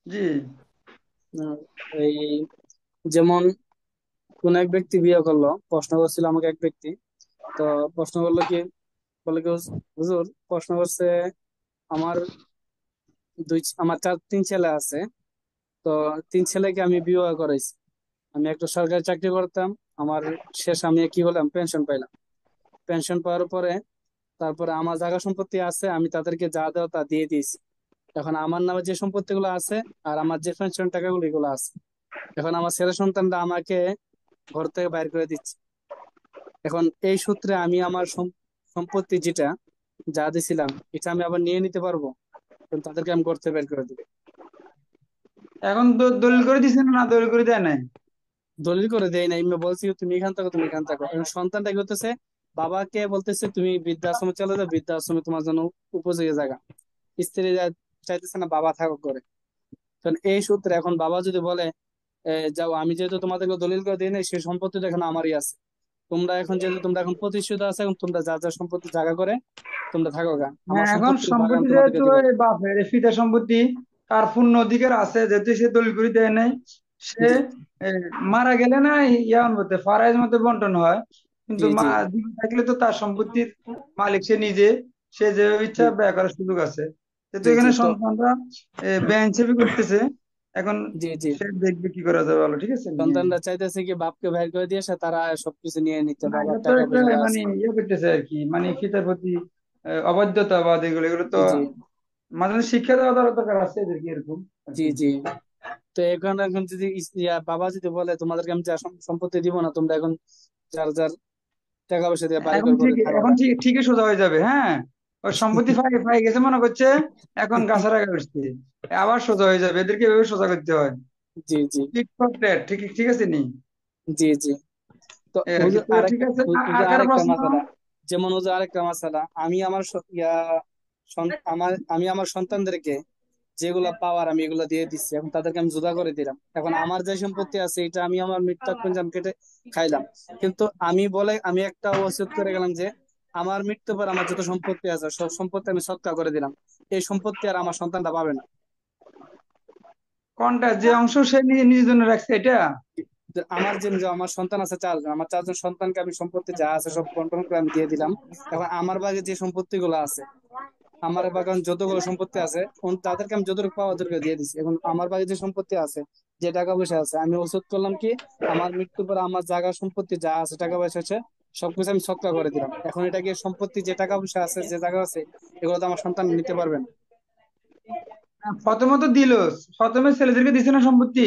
জি উম, এই যেমন কোন এক ব্যক্তি বিয়ে করলো, প্রশ্ন করছিল আমাকে এক ব্যক্তি। তো প্রশ্ন করলো কি, বলে কি, হুজুর প্রশ্ন করছে, আমার আমার তিন ছেলে আছে। তো তিন ছেলেকে আমি বিবাহ করাইছি। আমি একটা সরকারি চাকরি করতাম। আমার শেষ আমি কি হলাম, পেনশন পাইলাম। পেনশন পাওয়ার পরে তারপরে আমার জায়গা সম্পত্তি আছে, আমি তাদেরকে যা দেওয়া তা দিয়ে দিয়েছি। এখন আমার নামে যে সম্পত্তি গুলো আছে আর আমার যে পেনশন টাকাগুলো এগুলো আছে, এখন আমার ছেলে সন্তানরা আমাকে ঘর থেকে বাইর করে দিচ্ছে। এখন এই সূত্রে আমি আমার সম্পত্তি যেটা যা দিছিলাম এটা আমি আবার নিয়ে নিতে পারবো, কিন্তু তাদেরকে আমি করতে বের করে দিই। এখন দলিল করে দিছে না, দলিল করে দেয় নাই? দলিল করে দেয় না, আমি বলছি তুমি এখান থাকো, তুমি এখান থাকো। এখন সন্তানটা কি করতেছে, বাবাকে বলতেছে তুমি বৃদ্ধাশ্রমে চলে যাও, বৃদ্ধাশ্রমে তোমার জন্য উপযোগী জায়গা। স্ত্রী চাইতেছে না বাবা থাকুক করে। কারণ এই সূত্রে এখন বাবা যদি বলে যাও, আমি যেহেতু তোমাদেরকে দলিল করে দিই নাই, সেই সম্পত্তি তো এখন আমারই আছে, তোমরা এখন যেহেতু তোমরা এখন প্রতিষ্ঠিত আছে, এখন তোমরা যার যার সম্পত্তি জায়গা করে তোমরা থাকো গা, আমার হ্যাঁ, এখন সম্পত্তির ভাগ আমি সম্পত্তি তোমাদেরকে যেহেতু দিব। এই বাপের এই পিতা সম্পত্তি, তার পূর্ণ অধিকার আছে, যেহেতু সে দলিল করে দেয় নাই। সে জি এ, মারা গেলে না ইয়ার মধ্যে ফারাইজ মধ্যে বন্টন হয়, কিন্তু জি জি জীবিত থাকলে তো তার সম্পত্তির মালিক সে নিজে, সে যে ইচ্ছা জি ব্যয় করার সুযোগ আছে। যেহেতু জি জি এখানে তো সন্তানরা বেআইনভাবে করতেছে, এখন জি জি সে দেখবে কি করা যাবে, ভালো, ঠিক আছে নিয়ে নি। সন্তানরা চাইতেছে কি বাপকে বের করে দিয়ে আসে, তারা সবকিছু নিয়ে নিতে, না, বাবার এটা তো টাকা একটা পয়সা যা মানে আছে। ইয়ে করতেছে আর কি, মানে পিতার প্রতি অবাধ্যতা বা এগুলো এগুলো তো জি জি মাঝে মাঝে শিক্ষা দেওয়া দরকার আছে এদেরকে, এরকম আর জি কি। জি তো এখন এখন যদি বাবা যদি বলে তোমাদেরকে আমি যা সম্পত্তি দিব না, তোমরা এখন যার যার টাকা পয়সা দিয়ে বাড়ি এখন ঘর করে ঠিক, থাকো এখন গা। ঠিক ঠিকই সোজা হয়ে যাবে, হ্যাঁ। ওই সম্পত্তি পাই পাই গেছে মনে করছে, এখন গাছের আগে উঠছে, আবার সোজা হয়ে যাবে। এদেরকে এভাবে সোজা করতে হয়, জি জি ঠিক ফর দ্যাট, ঠিক ঠিক আছে নি, জি জি তো এই আর কি। হুজুর তো ঠিক আরেকটা, আছে, আর হুজুর কারো আরেকটা প্রশ্ন? মাসালা, যেমন হুজুর আরেকটা মাসালা, আমি আমার আমি আমার সন্তানদেরকে যেগুলা পাওয়ার আমি এগুলা দিয়ে দিচ্ছি, এখন তাদেরকে আমি জুদা করে দিলাম। এখন আমার যে সম্পত্তি আছে এটা আমি আমার মৃত্যু আগ পর্যন্ত আমি কেটে খাইলাম, কিন্তু আমি একটা ওসিয়ত করে গেলাম যে আমার মৃত্যুর পর আমার যত সম্পত্তি আছে সব সম্পত্তি আমি সৎকার করে দিলাম, এই সম্পত্তি আর আমার সন্তানটা পাবে না। কোনটা, যে অংশ সে নিজে নিজের জন্য রাখছে এটা? যে আমার যে আমার সন্তান আছে চারজন, আমার চারজন সন্তানকে আমি সম্পত্তি যা আছে সব বন্টন করে আমি দিয়ে দিলাম। এখন আমার ভাগে যে সম্পত্তি গুলো আছে, আমার বাগান যতগুলো সম্পত্তি আছে তাদেরকে আমি যতটুকু পাওয়া ওদেরকে দিয়ে দিচ্ছি। এখন আমার বাড়ি যে সম্পত্তি আছে, যে টাকা পয়সা আছে, আমি ওষুধ করলাম কি আমার মৃত্যুর পর আমার জায়গা সম্পত্তি যা আছে টাকা পয়সা আছে সবকিছু আমি সৎকার করে দিলাম। এখন এটা কি সম্পত্তি যে টাকা পয়সা আছে যে জায়গা আছে এগুলো তো আমার সন্তান নিতে পারবে না। প্রথমত দিল, প্রথমে ছেলেদেরকে দিছে না সম্পত্তি,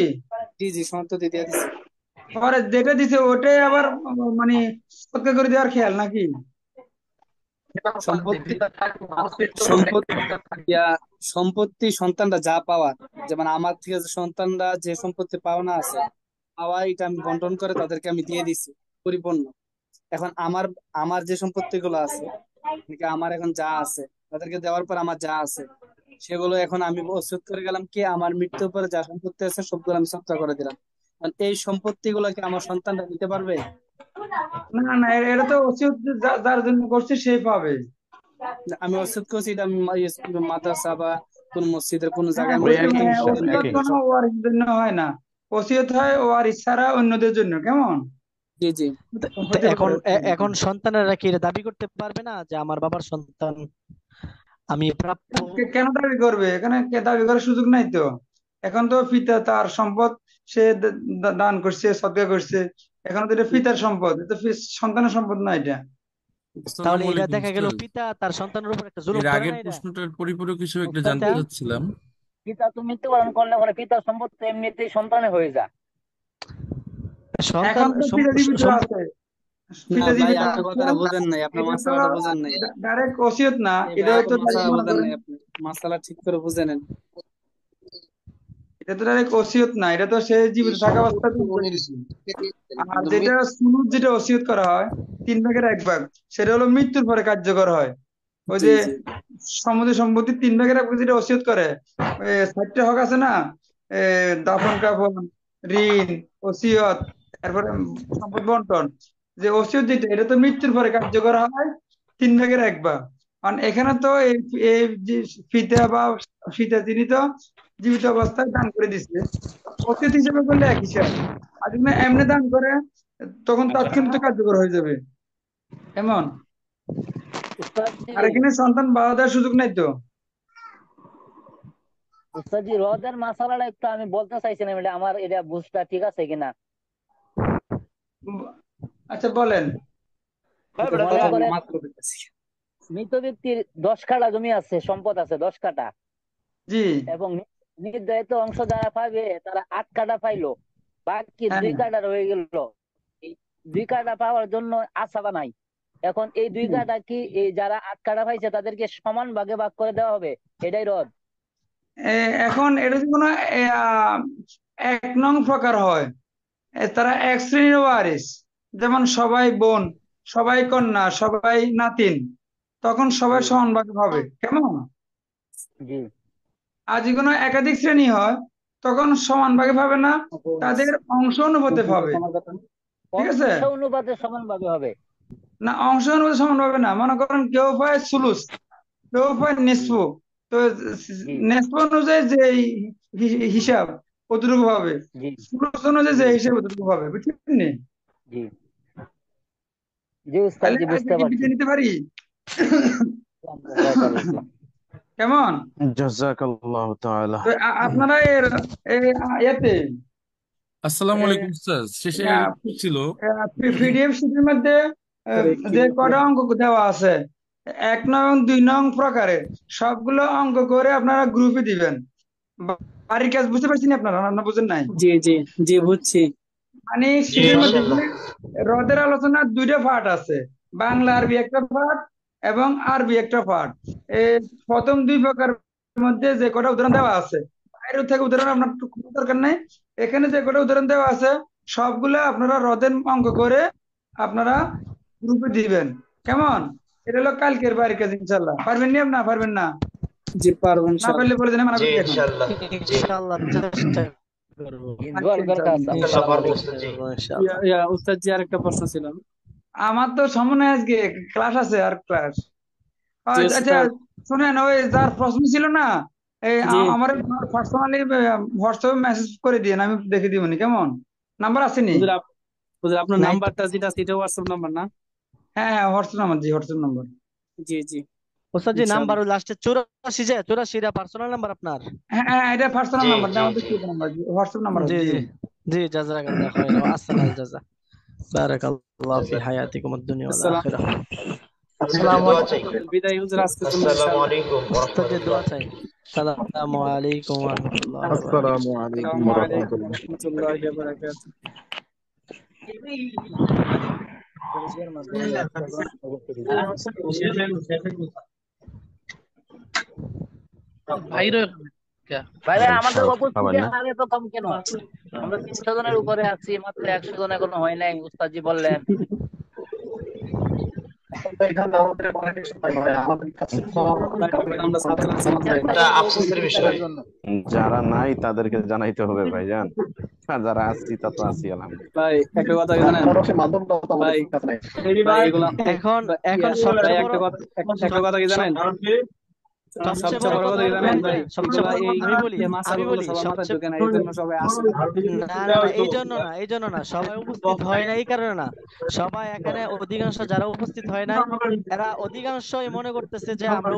জি জি সম্পত্তি দিয়ে দিছি। পরে যেটা দিছে ওটাই আবার মানে সৎকার করে দেওয়ার খেয়াল নাকি? সম্পত্তি সম্পত্তি ইয়া সম্পত্তি সন্তানরা যা পাওয়ার, যেমন আমার থেকে যে সন্তানরা যে সম্পত্তি পাওনা আছে পাওয়া, এটা আমি বন্টন করে তাদেরকে আমি দিয়ে দিছি পরিপূর্ণ। এখন আমার আমার যে সম্পত্তি গুলো আছে, নাকি আমার এখন যা আছে তাদেরকে দেওয়ার পর আমার যা আছে সেগুলো এখন আমি ওসিয়ত করে গেলাম কি আমার মৃত্যুর পরে যা সম্পত্তি আছে সবগুলো আমি সৎকার করে দিলাম। এখন এই সম্পত্তি গুলোকে আমার সন্তানরা নিতে পারবে? না না, এটা তো উচিত, যার জন্য করছে সেই পাবে। আমি ওসিয়ত করছি, এটা আমি মাদ্রাসা বা কোন মসজিদের কোন হ্যাঁ, জায়গায় আমি ওই ওসিয়ত একই করলাম, হ্যাঁ, তাদের বিষয় নিয়ে ওসিয়ত একই। কোনো ওয়ারিস জন্য হয় না, ওসিয়ত হয় ওয়ারিস ছাড়া অন্যদের জন্য, কেমন জি জি তো হতে এখন পারে। এখন সন্তানেরা কি এটা দাবি করতে পারবে না যে আমার বাবার সন্তান, আমি প্রাপ্য? কেন দাবি করবে? এখানে কে দাবি করার সুযোগ নাই তো। এখন তো পিতা তার সম্পদ সে দান করছে, সদকা করছে, এখন তো এটা পিতার সম্পদ, এটা সন্তানের সম্পদ না এটা। তাহলে আসসালামু এটা আলাইকুম দেখা গেল উস্তাদ। পিতা তার সন্তানের উপর একটা জুলুম এর করে আগের না এটা? প্রশ্নটার পরিপূরক হিসেবে একটা উস্তাদ জানতে পিতা চাচ্ছিলাম। পিতা তো মৃত্যুবরণ করলে পরে পিতার সম্পত্তি তো এমনিতেই সন্তানের হয়ে যায়। সন্তান এখন তো পিতা জীবিত আছে, না পিতা ভাই, জীবিত আপনি আছে, কথাটা বুঝেন নাই, আপনার এটা তো মাসালাটা বুঝেন নাই। ডাইরেক্ট ওসিয়ত না, ভাই এটা আপনি হয়তো মাসালা মনে বুঝেন করেন, নাই, আপনি মাসালা ঠিক করে বুঝে নেন। এটা তো ডাইরেক্ট ওসিয়ত না, এটা তো সে জীবিত থাকা অবস্থায় দান করে দিছে। আর যেটা সুন্নত, যেটা ওসিয়ত করা হয় 3 ভাগের 1 ভাগ, সেটা হলো মৃত্যুর পরে কার্যকর হয়। ওই জি যে জি সমুদ্র সম্পত্তির 3 ভাগের 1 ভাগ যেটা ওসিয়ত করে, ওই 4টে হক আছে না, এ, দাফন কাফন, ঋণ, ওসিয়ত, তারপরে সম্পদ বন্টন। যে ওসিয়ত যেটা, এটা তো মৃত্যুর পরে কার্যকর হয় 3 ভাগের 1 ভাগ। কারণ এখানে তো এই এই যে ফিতা বা ফিতা, তিনি তো জীবিত অবস্থায় দান করে দিচ্ছে, ওসিয়ত হিসেবে করলে এক হিসাব। আর যদি এমনি দান করে তখন তাৎক্ষণিক তো কার্যকর হয়ে যাবে, এমন। উস্তাদজি, আর এখানে সন্তান বাধা দেওয়ার সুযোগ নাই তো। উস্তাদজি হ্রদের মাসালাটা একটু আমি বলতে চাইছিলাম, এটা আমার এটা বুঝটা ঠিক আছে কিনা। উম, আচ্ছা বলেন। ওদের মনে কথা করেন মাত্র দিতেছি। মৃত ব্যক্তির 10 কাঠা জমি আছে, সম্পদ আছে 10 কাঠা, জি। এবং নির্ধারিত অংশ যারা পাবে তারা 8 কাঠা পাইলো, বাকি হ্যাঁ, 2 কাঠা রয়ে গেল। 2 কাঠা পাওয়ার জন্য আশা বানাই। এখন এই 2 কাঠা কি এই যারা 8 কাঠা পাইছে তাদেরকে সমান ভাগে ভাগ করে দেওয়া হবে, এটাই রদ? এখন এটা যদি কোনো 1 নং প্রকার হয়, তারা এক শ্রেণীর ওয়ারিস, যেমন সবাই বোন, সবাই কন্যা, সবাই নাতিন, তখন সবাই সমান ভাগ হবে। কেমন? জি। আর যদি কোনো একাধিক শ্রেণী হয় তখন সমান ভাগে পাবে না, তাদের অংশ অনুপাতে পাবে। ঠিক আছে? অংশ অনুপাতে সমান ভাগে হবে না, অংশ অনুপাতে সমান ভাবে না। মনে করেন কেউ পায় সুলুস, কেউ পায় নিসফু, তো নিসফু অনুযায়ী যে হিসাব কতটুকু হবে, সুলুস অনুযায়ী যে হিসাব কতটুকু হবে, বুঝছেন? জি জি উস্তাদ, জি বুঝতে পারছি। নিতে পারি। কেমন? জাযাকাল্লাহু তাআলা। তো আপনারা এতে আসসালামু আলাইকুম স্যার, শেষে ছিল পিডিএফ শিটের মধ্যে যে কটা অঙ্ক দেওয়া আছে 1 নং 2 নং প্রকারে সবগুলো অঙ্ক করে আপনারা গ্রুপে দিবেন। বাড়ির কাজ বুঝতে পারছেন আপনারা? না বুঝেন নাই? জি জি জি বুঝছি। মানে শিটের মধ্যে রদের আলোচনা 2টা পার্ট আছে, বাংলা আরবি একটা পার্ট এবং আরবি একটা পার্ট। এই প্রথম 2 প্রকার মধ্যে যে কটা উদাহরণ দেওয়া আছে, বাইরে থেকে উদাহরণ আপনার কোনো দরকার নাই। এখানে যে কটা উদাহরণ দেওয়া আছে সবগুলো আপনারা রদের অঙ্ক করে আপনারা গ্রুপে দিবেন। কেমন? এটা হলো কালকের বাড়ির কাজ। ইনশাল্লাহ পারবেন নি? আপনার পারবেন না? জি পারবো না পারলে বলে দেন, আমরা জি ইনশাআল্লাহ ইনশাআল্লাহ চেষ্টা করব। উস্তাদ জি আরেকটা প্রশ্ন ছিল। আমার তো সামনে আজকে ক্লাস আছে, আর ক্লাস। আচ্ছা শুনেন, ওই যার প্রশ্ন ছিল না, এই আমার পার্সোনালি হোয়াটসঅ্যাপে মেসেজ করে দিন, আমি দেখে দিবনি। কেমন? নাম্বার আসেনি? আপনার নাম্বারটা যেটা সেটা হোয়াটসঅ্যাপ নাম্বার না? হ্যাঁ হোয়াটসঅ্যাপ নাম্বার, জি হোয়াটসঅ্যাপ নাম্বার। জি জি ওস্তাদ জি নাম্বার লাস্টে 84 যায়, 84 এটা পার্সোনাল নাম্বার আপনার? হ্যাঁ এটা পার্সোনাল নাম্বার, আমাদের কি নাম্বার, হোয়াটসঅ্যাপ নাম্বার। জি জি জি জাযাকাল্লাহ খাইরান, আসসালামু জাযা, বারাকাল্লাহু ফি হায়াতিকুম আদ-দুনিয়া ওয়াল আখিরাহ। আসসালামু আলাইকুম। বিদায় হুজুর, আজকে আসসালামু আলাইকুম ওয়া রাহমাতুল্লাহি ওয়া বারাকাতুহু। আসসালামু আলাইকুম ওয়া রাহমাতুল্লাহি ওয়া বারাকাতুহু। আসসালামু আলাইকুম ওয়া রাহমাতুল্লাহি ওয়া বারাকাতুহু। ভাইরা আমাদের উপস্থিতি হারে তো কম কেন? আমরা 300 জনের উপরে আছি, মাত্র 100 জন এখনো হয় নাই, উস্তাদ জি বললেন। যারা নাই তাদেরকে জানাইতে হবে ভাইজান, আর যারা আসছি তা তো আসি আলহামদুলিল্লাহ। ভাই একটা কথা কি জানেন ভাই, এখন একটা কথা কি জানেন, সবচেয়ে বড় কথা কি জানেন ভাই, আমি বলি এই জন্য না সবাই উপস্থিত হয় না, এই কারণে না, সবাই এখানে অধিকাংশ যারা উপস্থিত হয় না এরা অধিকাংশই মনে করতেছে যে আমরা